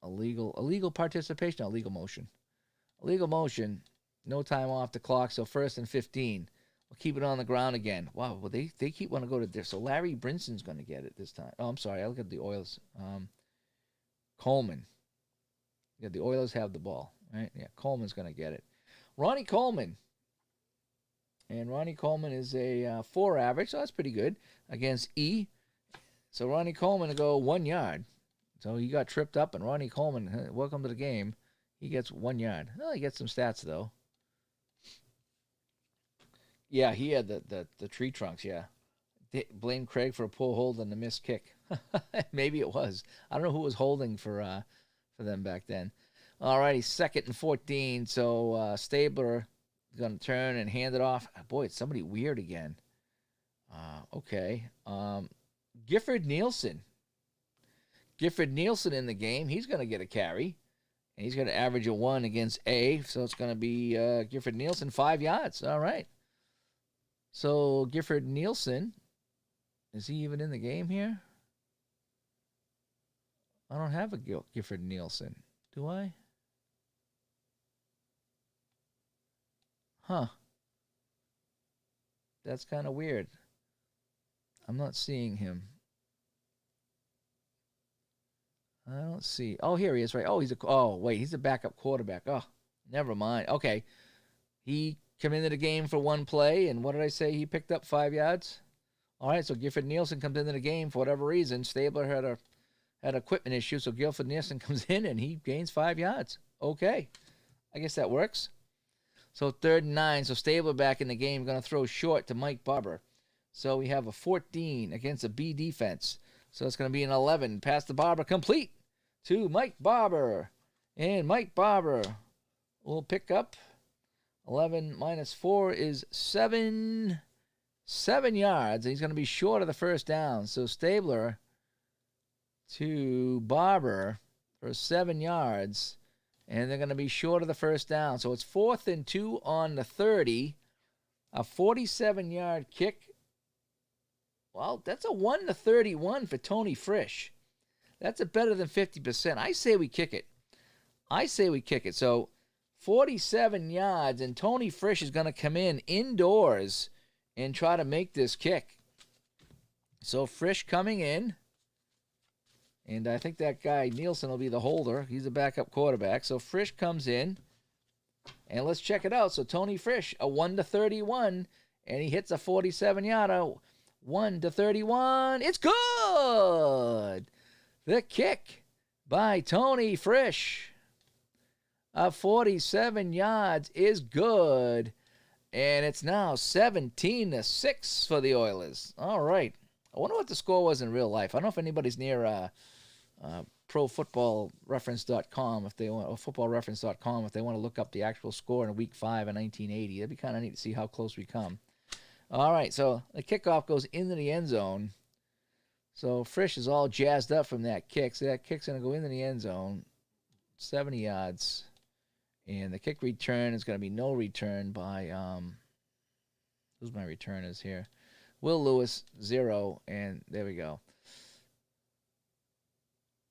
illegal participation, illegal motion. Illegal motion, no time off the clock, so 1st and 15. We'll keep it on the ground again. Wow, well, they keep wanting to go to this. So Larry Brinson's going to get it this time. Oh, I'm sorry, I look at the Oilers. Coleman. Yeah, the Oilers have the ball, right? Yeah, Coleman's going to get it. Ronnie Coleman. And Ronnie Coleman is a 4 average, so that's pretty good, against E. So Ronnie Coleman to go 1 yard. So he got tripped up, and Ronnie Coleman, welcome to the game. He gets 1 yard. Well, he gets some stats, though. Yeah, he had the tree trunks, yeah. Blame Craig for a poor hold and the missed kick. Maybe it was. I don't know who was holding for them back then. All righty, 2nd and 14. So Stabler is going to turn and hand it off. Boy, it's somebody weird again. Okay. Gifford Nielsen. Gifford Nielsen in the game. He's going to get a carry. And he's going to average a 1 against A. So it's going to be Gifford Nielsen, 5 yards. All right. So Gifford Nielsen, is he even in the game here? I don't have a Gifford Nielsen. Do I? Huh. That's kind of weird. I'm not seeing him. I don't see. Oh, here he is, right? Oh, he's a backup quarterback. Oh, never mind. Okay. He came into the game for 1 play, and what did I say? He picked up 5 yards? All right, so Gifford Nielsen comes into the game for whatever reason. Stabler had an equipment issue, so Gifford Nielsen comes in, and he gains 5 yards. Okay. I guess that works. So 3rd and 9, so Stabler back in the game, going to throw short to Mike Barber. So we have a 14 against a B defense. So it's going to be an 11. Pass to Barber, complete to Mike Barber. And Mike Barber will pick up 11 minus 4 is 7 yards. And he's going to be short of the first down. So Stabler to Barber for 7 yards. And they're going to be short of the first down. So it's 4th and 2 on the 30. A 47-yard kick. Well, that's a 1-31 for Tony Frisch. That's a better than 50%. I say we kick it. So 47 yards, and Tony Frisch is going to come in indoors and try to make this kick. So Frisch coming in. And I think that guy, Nielsen, will be the holder. He's a backup quarterback. So Frisch comes in. And let's check it out. So Tony Frisch, a 1-31. And he hits a 47-yarder. 1-31. It's good. The kick by Tony Frisch of 47 yards is good. And it's now 17-6 for the Oilers. All right. I wonder what the score was in real life. I don't know if anybody's near profootballreference.com if they want, or footballreference.com if they want to look up the actual score in Week 5 in 1980. That'd be kind of neat to see how close we come. All right, so the kickoff goes into the end zone. So Frisch is all jazzed up from that kick. So that kick's going to go into the end zone, 70 yards. And the kick return is going to be no return by, who's my returners here? Will Lewis, 0, and there we go.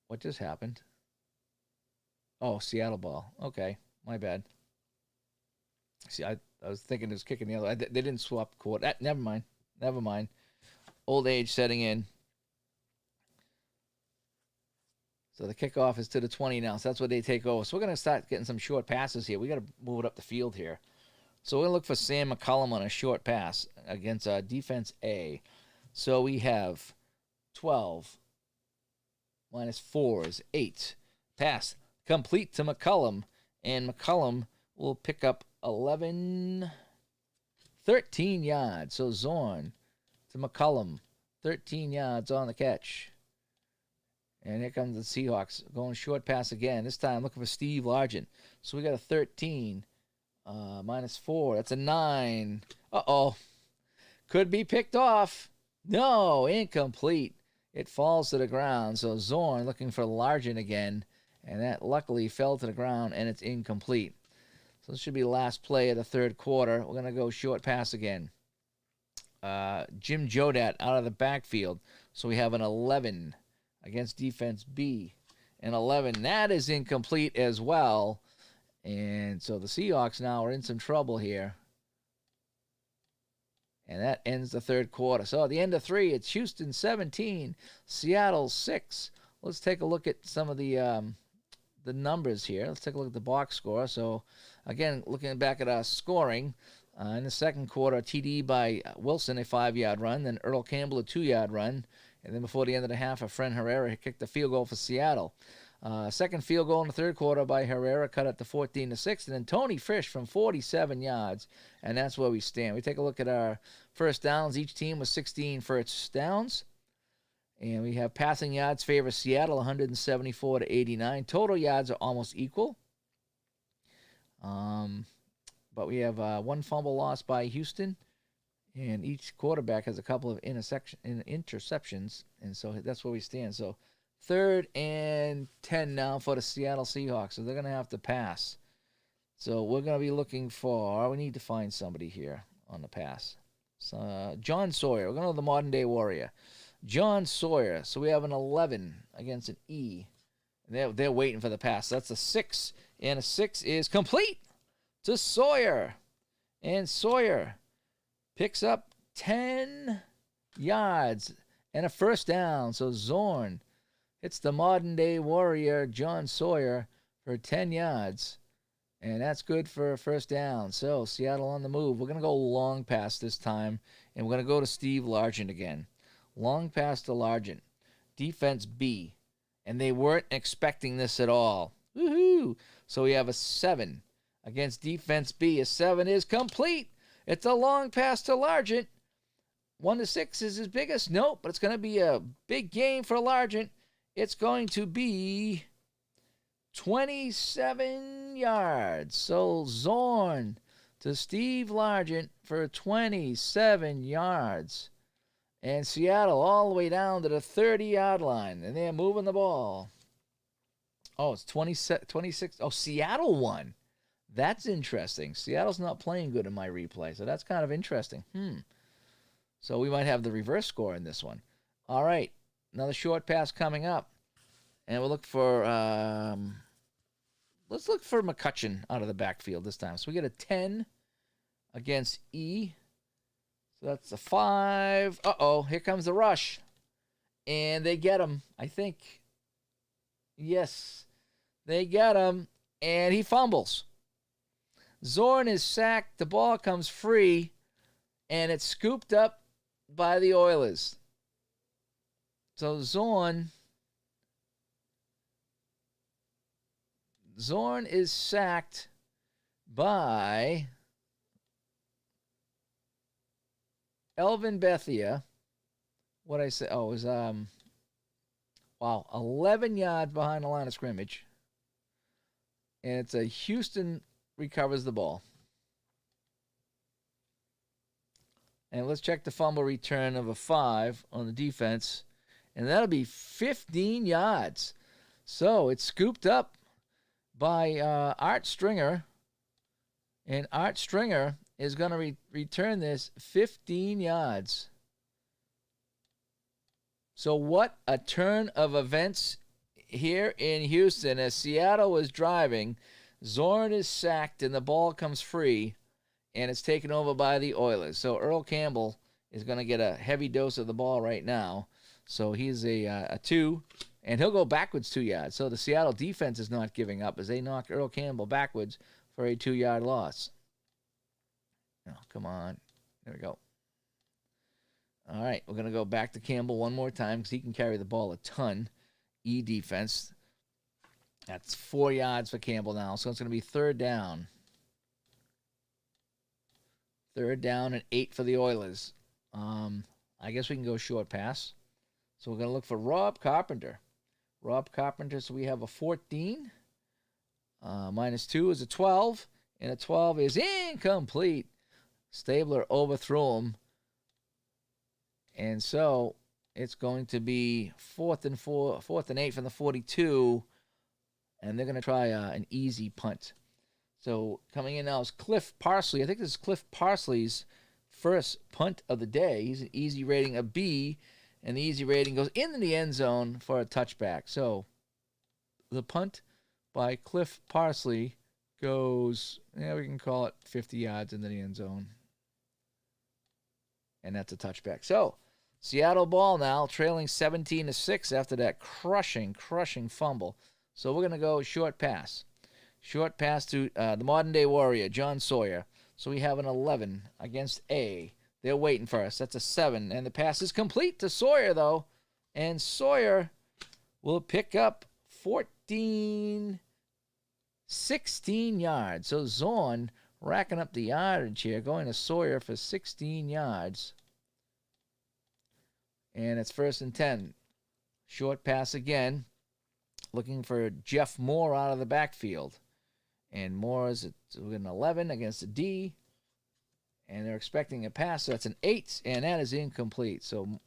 What just happened? Oh, Seattle ball. Okay, my bad. See, I was thinking it was kicking the other. They didn't swap court. Never mind. Never mind. Old age setting in. So the kickoff is to the 20 now. So that's what they take over. So we're going to start getting some short passes here. We got to move it up the field here. So we're going to look for Sam Mccullum on a short pass against defense A. So we have 12 minus 4 is 8. Pass complete to Mccullum. And Mccullum will pick up 13 yards. So Zorn to McCullum, 13 yards on the catch. And here comes the Seahawks going short pass again. This time looking for Steve Largent. So we got a 13 minus 4. That's a 9. Uh-oh. Could be picked off. No, incomplete. It falls to the ground. So Zorn looking for Largent again. And that luckily fell to the ground, and it's incomplete. So this should be the last play of the third quarter. We're going to go short pass again. Jim Jodat out of the backfield. So we have an 11 against defense B. And 11. That is incomplete as well. And so the Seahawks now are in some trouble here. And that ends the third quarter. So at the end of 3, it's Houston 17, Seattle 6. Let's take a look at some of the numbers here. Let's take a look at the box score. So, again, looking back at our scoring, in the second quarter, TD by Wilson, a 5-yard run. Then Earl Campbell, a 2-yard run. And then before the end of the half, a friend Herrera kicked the field goal for Seattle. Second field goal in the third quarter by Herrera, cut it to 14-6. And then Tony Frisch from 47 yards. And that's where we stand. We take a look at our first downs. Each team was 16 first downs. And we have passing yards favor Seattle, 174 to 89. Total yards are almost equal. But we have one fumble loss by Houston. And each quarterback has a couple of interceptions. And so that's where we stand. So 3rd and 10 now for the Seattle Seahawks. So they're going to have to pass. So we're going to be looking for, we need to find somebody here on the pass. So, John Sawyer. We're going to the modern day warrior. John Sawyer. So we have an 11 against an E. They're waiting for the pass. So that's a 6. And a 6 is complete to Sawyer. And Sawyer picks up 10 yards and a first down. So Zorn hits the modern day warrior, John Sawyer, for 10 yards. And that's good for a first down. So Seattle on the move. We're going to go long pass this time. And we're going to go to Steve Largent again. Long pass to Largent. Defense B. And they weren't expecting this at all. Woohoo! So we have a 7 against defense B. A 7 is complete. It's a long pass to Largent. 1-6 is his biggest. Nope, but it's going to be a big game for Largent. It's going to be 27 yards. So Zorn to Steve Largent for 27 yards. And Seattle all the way down to the 30-yard line. And they're moving the ball. Oh, it's 26. Oh, Seattle won. That's interesting. Seattle's not playing good in my replay, so that's kind of interesting. So we might have the reverse score in this one. All right, another short pass coming up. And we'll look for, let's look for Mccutchen out of the backfield this time. So we get a 10 against E. So that's a 5. Uh-oh, here comes the rush. And they get him, I think. Yes, they get him. And he fumbles. Zorn is sacked. The ball comes free. And it's scooped up by the Oilers. So Zorn is sacked by Elvin Bethia. What I say? Oh, it was Wow, 11 yards behind the line of scrimmage. And it's a Houston recovers the ball. And let's check the fumble return of a 5 on the defense. And that'll be 15 yards. So it's scooped up by Art Stringer. And Art Stringer is going to return this 15 yards. So what a turn of events here in Houston. As Seattle was driving, Zorn is sacked and the ball comes free. And it's taken over by the Oilers. So Earl Campbell is going to get a heavy dose of the ball right now. So he's a 2, and he'll go backwards 2 yards. So the Seattle defense is not giving up as they knock Earl Campbell backwards for a 2-yard loss. Oh, come on. There we go. All right, we're going to go back to Campbell one more time because he can carry the ball a ton. E defense. That's 4 yards for Campbell now. So it's going to be 3rd down. 3rd down and 8 for the Oilers. I guess we can go short pass. So we're going to look for Rob Carpenter. Rob Carpenter, so we have a 14. Minus 2 is a 12. And a 12 is incomplete. Stabler overthrew him. And so it's going to be 4th and 8 from the 42. And they're going to try an easy punt. So coming in now is Cliff Parsley. I think this is Cliff Parsley's first punt of the day. He's an easy rating of B, and the easy rating goes into the end zone for a touchback. So the punt by Cliff Parsley goes, we can call it 50 yards into the end zone. And that's a touchback. So Seattle ball now, trailing 17-6 after that crushing fumble. So we're going to go short pass. Short pass to the modern-day warrior, John Sawyer. So we have an 11 against A. They're waiting for us. That's a 7. And the pass is complete to Sawyer, though. And Sawyer will pick up 16 yards. So Zorn racking up the yardage here, going to Sawyer for 16 yards. And it's 1st and 10. Short pass again. Looking for Jeff Moore out of the backfield. And Moore is an 11 against a D. And they're expecting a pass. So that's an 8, and that is incomplete. So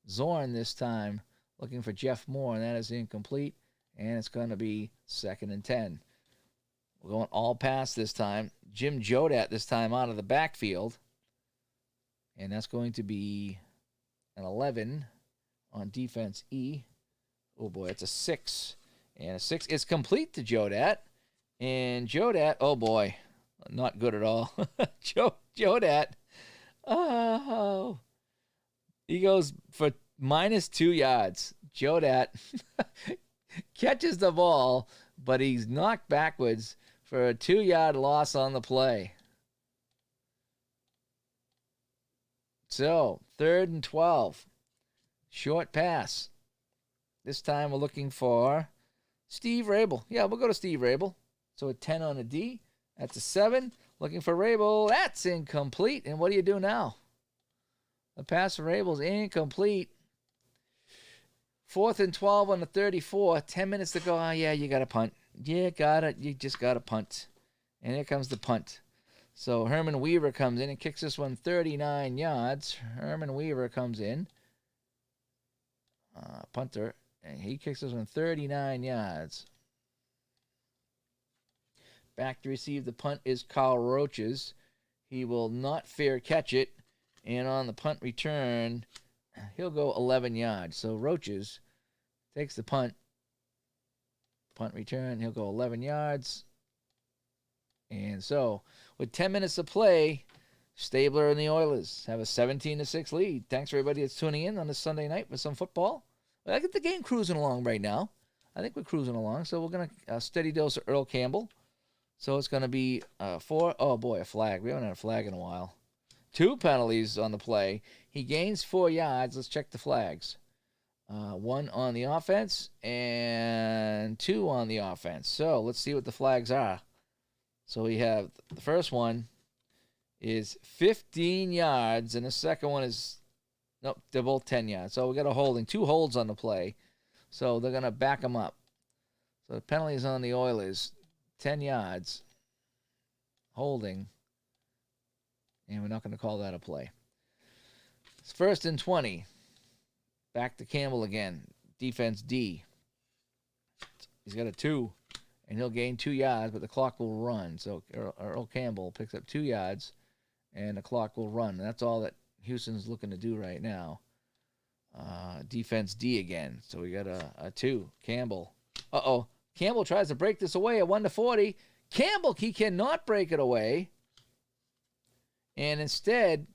Zorn this time looking for Jeff Moore, and that is incomplete. And it's going to be 2nd and 10. We're going all pass this time. Jim Jodat this time out of the backfield. And that's going to be an 11 on defense E. Oh, boy, it's a 6. And a 6 is complete to Jodat. And Jodat, oh, boy, not good at all. Jodat, oh, he goes for minus 2 yards. Jodat catches the ball, but he's knocked backwards for a 2-yard loss on the play. So, 3rd and 12. Short pass. This time we're looking for Steve Rabel. Yeah, we'll go to Steve Rabel. So a 10 on a D. That's a 7. Looking for Rabel. That's incomplete. And what do you do now? The pass for Rabel's incomplete. 4th and 12 on the 34. 10 minutes to go. You got to punt. You just got to punt. And here comes the punt. So Herman Weaver comes in and kicks this one 39 yards. Herman Weaver comes in. Punter. And he kicks this one 39 yards. Back to receive the punt is Carl Roaches. He will not fair catch it. And on the punt return, he'll go 11 yards. So Roaches takes the punt. Punt return, he'll go 11 yards. And so, with 10 minutes to play, Stabler and the Oilers have a 17-6 lead. Thanks for everybody that's tuning in on this Sunday night for some football. I get the game cruising along right now. I think we're cruising along. So we're going to steady dose of Earl Campbell. So it's going to be 4. Oh, boy, a flag. We haven't had a flag in a while. 2 penalties on the play. He gains 4 yards. Let's check the flags. 1 on the offense and 2 on the offense. So let's see what the flags are. So we have the first one is 15 yards, and the second one is, nope, they're both 10 yards. So we got a holding, 2 holds on the play. So they're going to back them up. So the penalty is on the Oilers. 10 yards. Holding. And we're not going to call that a play. It's 1st and 20. Back to Campbell again. Defense D. He's got a 2. And he'll gain 2 yards, but the clock will run. So Earl Campbell picks up 2 yards, and the clock will run. And that's all that Houston's looking to do right now. Defense D again. So we got a 2. Campbell. Uh-oh. Campbell tries to break this away at 1-40. Campbell, he cannot break it away. And instead,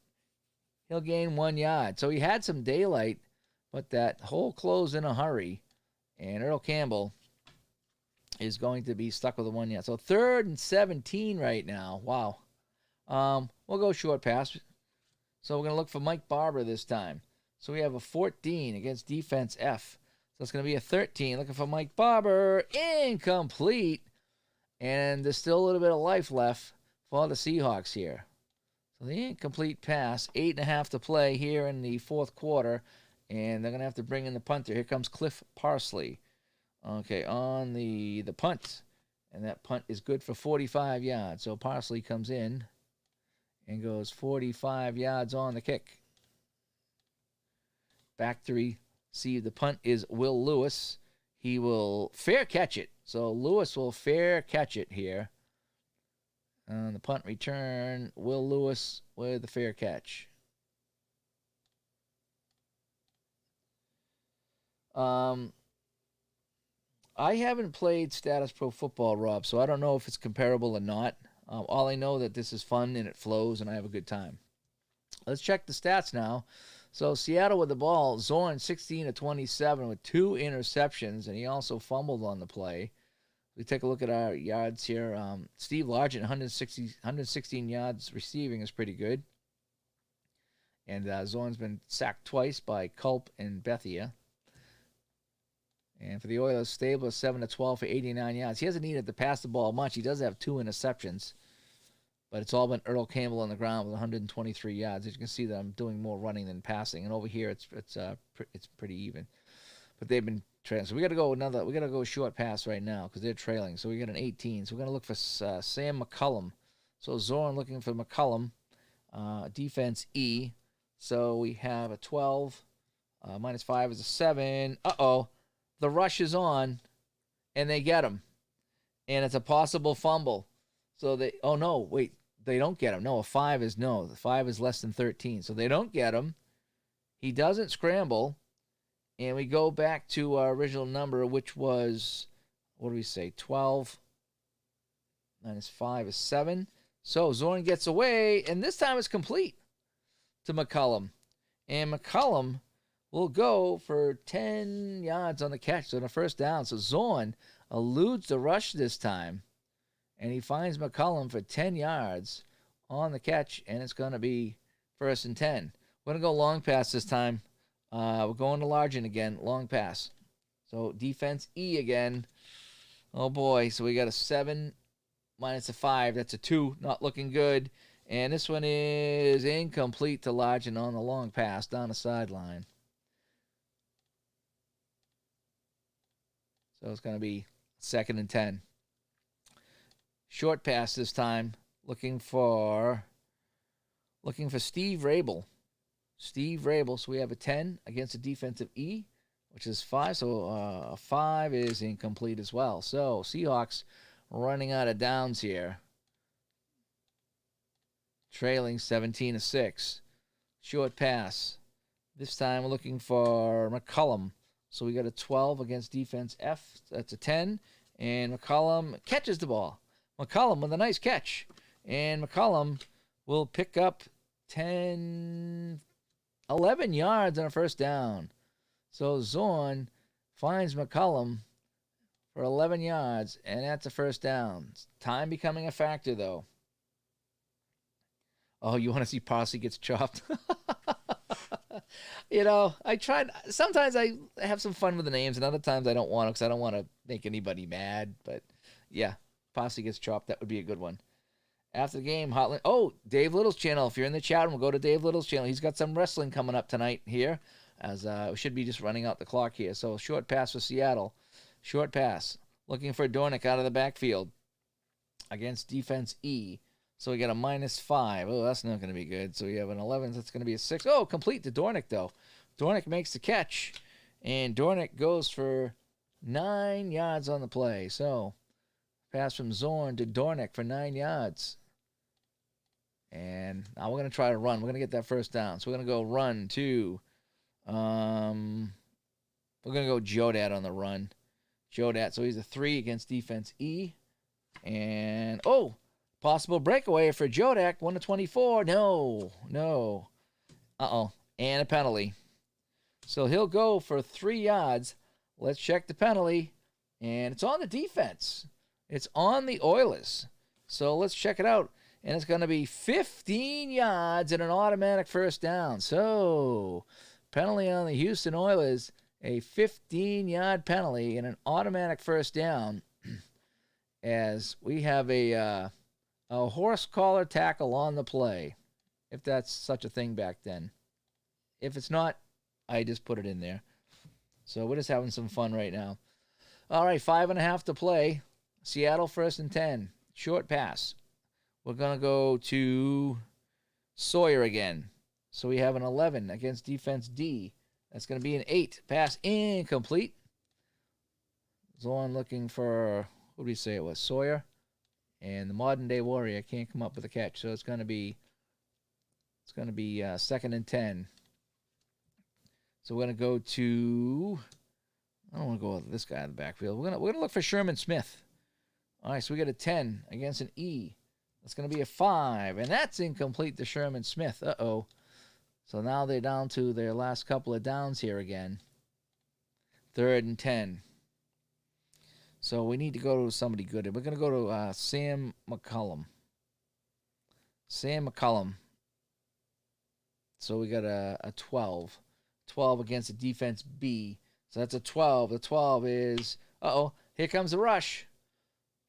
he'll gain 1 yard. So he had some daylight, but that hole closed in a hurry. And Earl Campbell is going to be stuck with a 1 yard. So 3rd and 17 right now. Wow. We'll go short pass. So we're going to look for Mike Barber this time. So we have a 14 against defense F. So it's going to be a 13. Looking for Mike Barber. Incomplete. And there's still a little bit of life left for the Seahawks here. So the incomplete pass. 8.5 to play here in the 4th quarter. And they're going to have to bring in the punter. Here comes Cliff Parsley. Okay, on the punt. And that punt is good for 45 yards. So Parsley comes in and goes 45 yards on the kick. Back to receive the punt is Will Lewis. He will fair catch it. So Lewis will fair catch it here. On the punt return, Will Lewis with the fair catch. I haven't played Status Pro Football, Rob, so I don't know if it's comparable or not. All I know that this is fun and it flows and I have a good time. Let's check the stats now. So Seattle with the ball, Zorn 16 of 27 with 2 interceptions, and he also fumbled on the play. We take a look at our yards here. Steve Largent, 116 yards receiving is pretty good. And Zorn's been sacked twice by Culp and Bethia. And for the Oilers, Stabler 7 of 12 for 89 yards. He hasn't needed to pass the ball much. He does have 2 interceptions. But it's all been Earl Campbell on the ground with 123 yards. As you can see, that I'm doing more running than passing, and over here it's pretty even. But they've been trailing, so we got to go short pass right now because they're trailing. So we got an 18. So we're gonna look for Sam Mccullum. So Zorn looking for Mccullum, defense E. So we have a 12. -5 is a 7. The rush is on, and they get him, and it's a possible fumble. So they don't get him. No, a 5 is no. The 5 is less than 13. So they don't get him. He doesn't scramble. And we go back to our original number, which was, 12 -5 is 7. So Zorn gets away, and this time it's complete to Mccullum. And Mccullum will go for 10 yards on the catch. So on a first down. So Zorn eludes the rush this time. And he finds Mccullum for 10 yards on the catch, and it's going to be 1st and 10. We're going to go long pass this time. We're going to Largent again, long pass. So defense E again. Oh, boy. So we got a 7 minus a 5. That's a 2. Not looking good. And this one is incomplete to Largent on the long pass down the sideline. So it's going to be 2nd and 10. Short pass this time, looking for Steve Rabel. Steve Rabel, so we have a 10 against a defensive E, which is 5, so a 5 is incomplete as well. So Seahawks running out of downs here. Trailing 17-6. Short pass. This time we're looking for Mccullum. So we got a 12 against defense F. That's a 10. And Mccullum catches the ball. Mccullum with a nice catch. And Mccullum will pick up 11 yards on a first down. So Zorn finds Mccullum for 11 yards, and that's a first down. Time becoming a factor, though. Oh, you want to see Parsley gets chopped? I tried. Sometimes I have some fun with the names, and other times I don't want to because I don't want to make anybody mad. But, yeah. Posse gets chopped. That would be a good one. After the game, Hotline. Oh, Dave Little's channel. If you're in the chat room, we'll go to Dave Little's channel. He's got some wrestling coming up tonight here. as we should be just running out the clock here. So short pass for Seattle. Short pass. Looking for Dornick out of the backfield against defense E. So we got a -5. Oh, that's not going to be good. So we have an 11. That's going to be a 6. Oh, complete to Dornick, though. Dornick makes the catch. And Dornick goes for 9 yards on the play. So pass from Zorn to Dornick for 9 yards. And now we're going to try to run. We're going to get that first down. So we're going to go run to... we're going to go Jodat on the run. Jodat. So he's a 3 against defense E. And, oh, possible breakaway for Jodak. 1-24. No. Uh-oh. And a penalty. So he'll go for 3 yards. Let's check the penalty. And it's on the defense. It's on the Oilers. So let's check it out. And it's going to be 15 yards and an automatic first down. So penalty on the Houston Oilers. A 15-yard penalty and an automatic first down. As we have a horse collar tackle on the play. If that's such a thing back then. If it's not, I just put it in there. So we're just having some fun right now. All right, 5.5 to play. Seattle 1st and 10. Short pass. We're going to go to Sawyer again. So we have an 11 against defense D. That's going to be an 8. Pass incomplete. Zorn looking for, what did we say it was? Sawyer. And the modern day warrior can't come up with a catch. So it's going to be 2nd and 10. So we're going to go to, I don't want to go with this guy in the backfield. We're going to look for Sherman Smith. All right, so we got a 10 against an E. That's going to be a 5, and that's incomplete to Sherman Smith. Uh-oh. So now they're down to their last couple of downs here again. 3rd and 10. So we need to go to somebody good. We're going to go to Sam Mccullum. Sam Mccullum. So we got a 12. 12 against the defense B. So that's a 12. The 12 is, uh-oh, here comes the rush.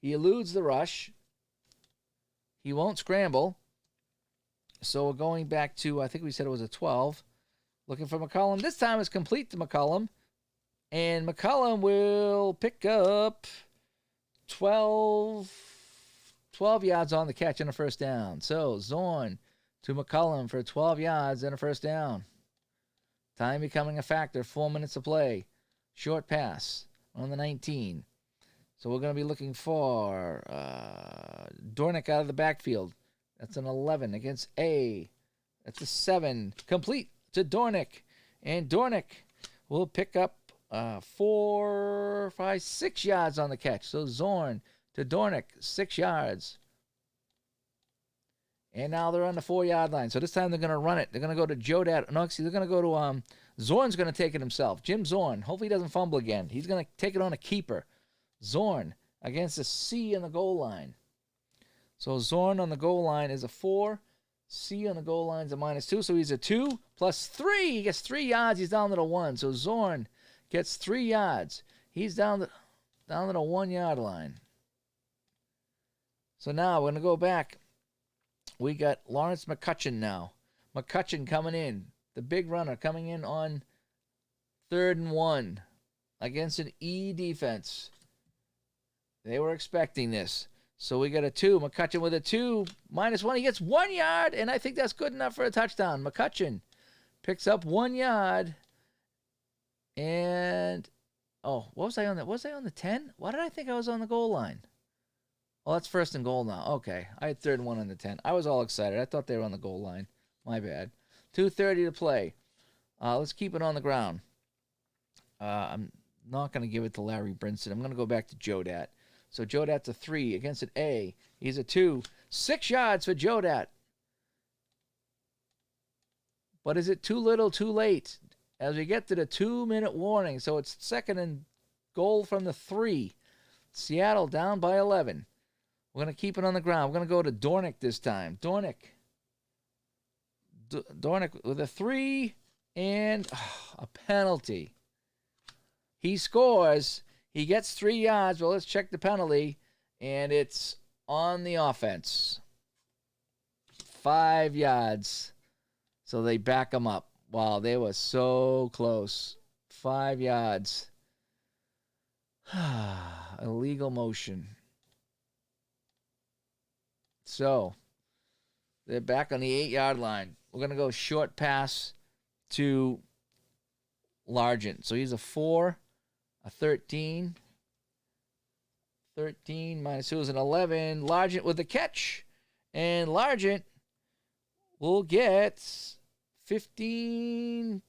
He eludes the rush. He won't scramble. So we're going back to, I think we said it was a 12. Looking for Mccullum. This time it's complete to Mccullum. And Mccullum will pick up 12 yards on the catch and a first down. So Zorn to Mccullum for 12 yards and a first down. Time becoming a factor. 4 minutes to play. Short pass on the 19. So we're going to be looking for Dornick out of the backfield. That's an 11 against A. That's a 7. Complete to Dornick. And Dornick will pick up 4, 5, 6 yards on the catch. So Zorn to Dornick, 6 yards. And now they're on the 4-yard line. So this time they're going to run it. They're going to go to Jodat. No, actually, they're going to go to Zorn's going to take it himself. Jim Zorn. Hopefully he doesn't fumble again. He's going to take it on a keeper. Zorn against a C on the goal line. So Zorn on the goal line is a 4. C on the goal line is a -2. So he's a 2 plus 3. He gets 3 yards. He's down to the 1. So Zorn gets 3 yards. He's down to the 1-yard line. So now we're going to go back. We got Lawrence Mccutchen now. Mccutchen coming in. The big runner coming in on 3rd and 1 against an E defense. They were expecting this. So we got a 2. Mccutchen with a 2. -1. He gets 1 yard, and I think that's good enough for a touchdown. Mccutchen picks up 1 yard. And, oh, what was I on? Was I on the 10? Why did I think I was on the goal line? Oh, that's 1st and goal now. Okay, I had 3rd and 1 on the 10. I was all excited. I thought they were on the goal line. My bad. 2:30 to play. Let's keep it on the ground. I'm not going to give it to Larry Brinson. I'm going to go back to Jodat. So Jodat's a 3 against an A. He's a 2. 6 yards for Jodat. But is it too little, too late? As we get to the 2-minute warning. So it's 2nd and goal from the 3. Seattle down by 11. We're going to keep it on the ground. We're going to go to Dornick this time. Dornick with a 3 and a penalty. He scores. He gets 3 yards. Well, let's check the penalty. And it's on the offense. 5 yards. So they back him up. Wow, they were so close. 5 yards. Illegal motion. So, they're back on the 8-yard line. We're going to go short pass to Largent. So he's a 4, a 13. 13 minus 2 is an 11. Largent with the catch. And Largent will get 15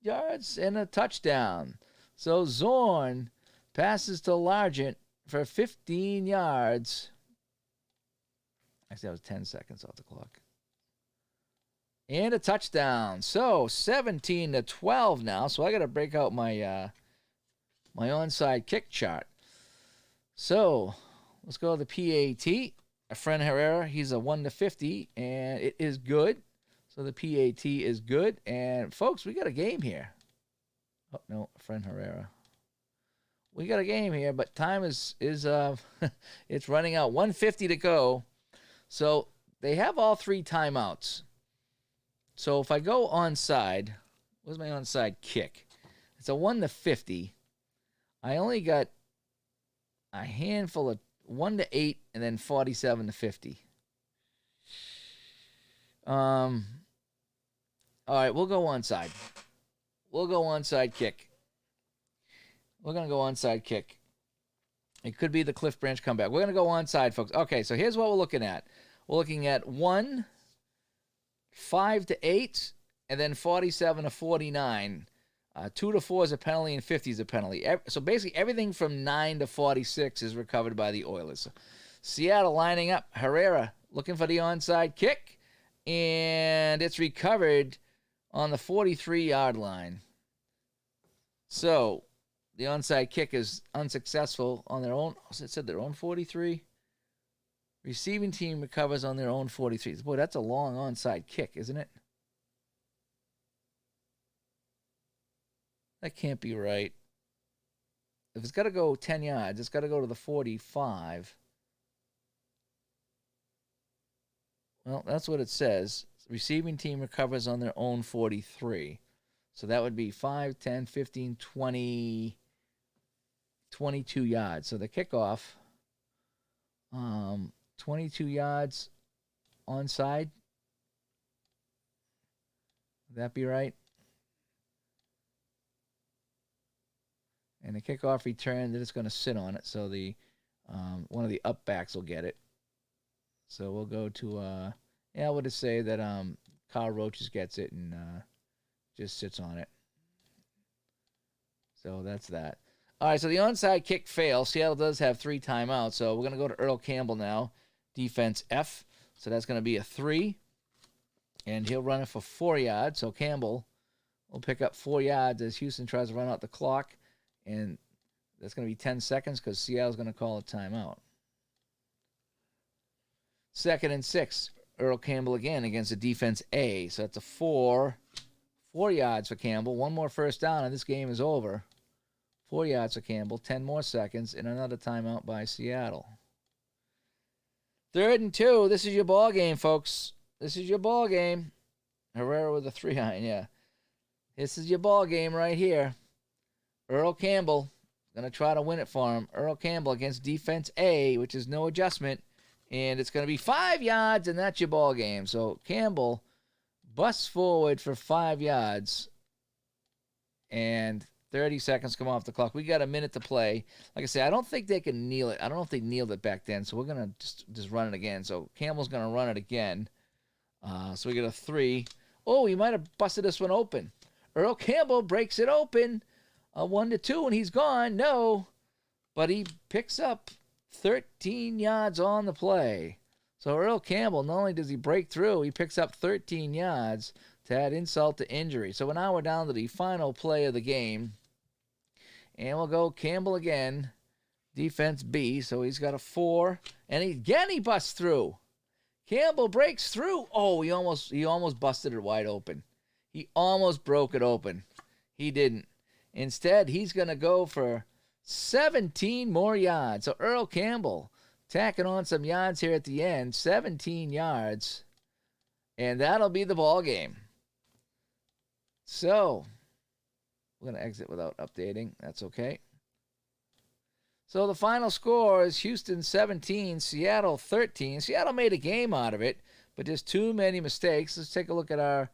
yards and a touchdown. So Zorn passes to Largent for 15 yards. Actually, that was 10 seconds off the clock. And a touchdown. So 17-12 now. So I got to break out my my onside kick chart. So let's go to the PAT. Efren Herrera, he's a 1-50, and it is good. So the PAT is good. And folks, we got a game here. Oh no, Efren Herrera. We got a game here, but time is it's running out. 1:50 to go. So they have all 3 timeouts. So if I go onside, where's my onside kick? It's a 1-50. I only got a handful of 1-8 and then 47-50. All right, we'll go onside. We'll go onside kick. We're going to go onside kick. It could be the Cliff Branch comeback. We're going to go onside, folks. Okay, so here's what we're looking at. We're looking at 1, 5-8, and then 47-49. 2-4 is a penalty, and 50 is a penalty. So basically, everything from 9-46 is recovered by the Oilers. Seattle lining up. Herrera looking for the onside kick, and it's recovered on the 43-yard line. So the onside kick is unsuccessful on their own. It said their own 43. Receiving team recovers on their own 43. Boy, that's a long onside kick, isn't it? That can't be right. If it's got to go 10 yards, it's got to go to the 45. Well, that's what it says. Receiving team recovers on their own 43. So that would be 5, 10, 15, 20, 22 yards. So the kickoff, 22 yards onside. Would that be right? And the kickoff return, then it's going to sit on it. So the one of the up backs will get it. So we'll go to, we'll just say that Kyle Roaches gets it and just sits on it. So that's that. All right, so the onside kick fails. Seattle does have 3 timeouts. So we're going to go to Earl Campbell now. Defense F. So that's going to be a 3. And he'll run it for 4 yards. So Campbell will pick up 4 yards as Houston tries to run out the clock. And that's going to be 10 seconds because Seattle's going to call a timeout. 2nd and 6. Earl Campbell again against the defense A. So that's a 4 yards for Campbell. 1 more first down and this game is over. 4 yards for Campbell. 10 more seconds and another timeout by Seattle. 3rd and 2. This is your ball game, folks. This is your ball game. Herrera with a 3-iron, yeah. This is your ball game right here. Earl Campbell going to try to win it for him. Earl Campbell against defense A, which is no adjustment. And it's going to be 5 yards, and that's your ball game. So Campbell busts forward for 5 yards. And 30 seconds come off the clock. We got a minute to play. Like I said, I don't think they can kneel it. I don't know if they kneeled it back then. So we're going to just run it again. So Campbell's going to run it again. So we get a 3. Oh, he might have busted this one open. Earl Campbell breaks it open. 1-2, and he's gone. No. But he picks up 13 yards on the play. So Earl Campbell, not only does he break through, he picks up 13 yards to add insult to injury. So now we're down to the final play of the game. And we'll go Campbell again. Defense B. So he's got a 4. And again he busts through. Campbell breaks through. Oh, he almost busted it wide open. He almost broke it open. He didn't. Instead, he's going to go for 17 more yards. So Earl Campbell tacking on some yards here at the end. 17 yards. And that'll be the ball game. So we're going to exit without updating. That's okay. So the final score is Houston 17, Seattle 13. Seattle made a game out of it, but just too many mistakes. Let's take a look at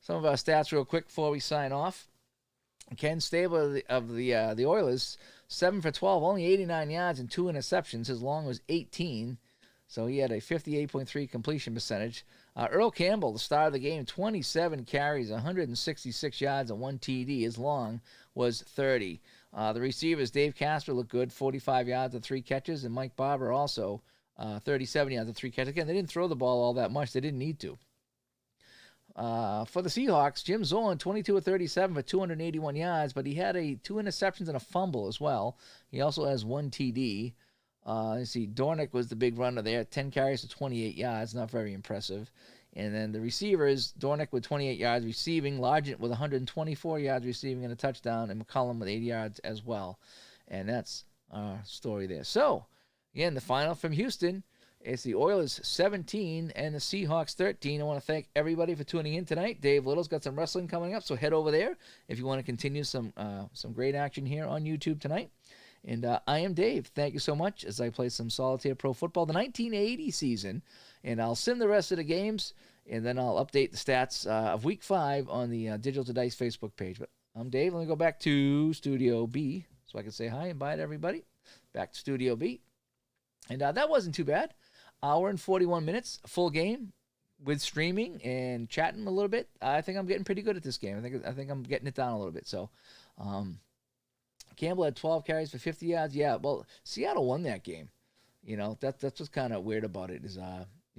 some of our stats real quick before we sign off. Ken Stabler of the Oilers, 7 for 12, only 89 yards and 2 interceptions. His long was 18, so he had a 58.3 completion percentage. Earl Campbell, the star of the game, 27 carries, 166 yards, and 1 TD. His long was 30. The receivers, Dave Casper looked good, 45 yards and 3 catches, and Mike Barber also 37 yards and 3 catches. Again, they didn't throw the ball all that much. They didn't need to. For the Seahawks, Jim Zorn, 22 of 37 for 281 yards, but he had 2 interceptions and a fumble as well. He also has 1 TD. Let's see, Dornick was the big runner there, 10 carries for 28 yards, not very impressive. And then the receivers, Dornick with 28 yards receiving, Largent with 124 yards receiving and a touchdown, and McCullum with 80 yards as well. And that's our story there. So, again, the final from Houston, it's the Oilers 17 and the Seahawks 13. I want to thank everybody for tuning in tonight. Dave Little's got some wrestling coming up, so head over there if you want to continue some great action here on YouTube tonight. And I am Dave. Thank you so much as I play some Solitaire Pro Football, the 1980 season. And I'll sim the rest of the games, and then I'll update the stats of Week 5 on the Digital to Dice Facebook page. But I'm Dave. Let me go back to Studio B so I can say hi and bye to everybody. Back to Studio B. And that wasn't too bad. Hour and 41 minutes, full game with streaming and chatting a little bit. I think I'm getting pretty good at this game. I think I'm getting it down a little bit. So, Campbell had 12 carries for 50 yards. Yeah, well, Seattle won that game. You know, that's what's kind of weird about it is,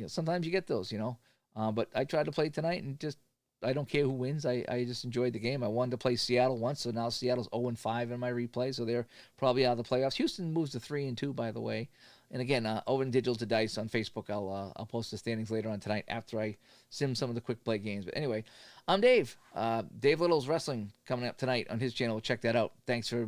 sometimes you get those, but I tried to play tonight and just, I don't care who wins. I just enjoyed the game. I wanted to play Seattle once, so now Seattle's 0-5 in my replay, so they're probably out of the playoffs. Houston moves to 3-2, by the way. And again, over in Digital to Dice on Facebook, I'll post the standings later on tonight after I sim some of the quick play games. But anyway, I'm Dave. Dave Little's Wrestling coming up tonight on his channel. Check that out. Thanks for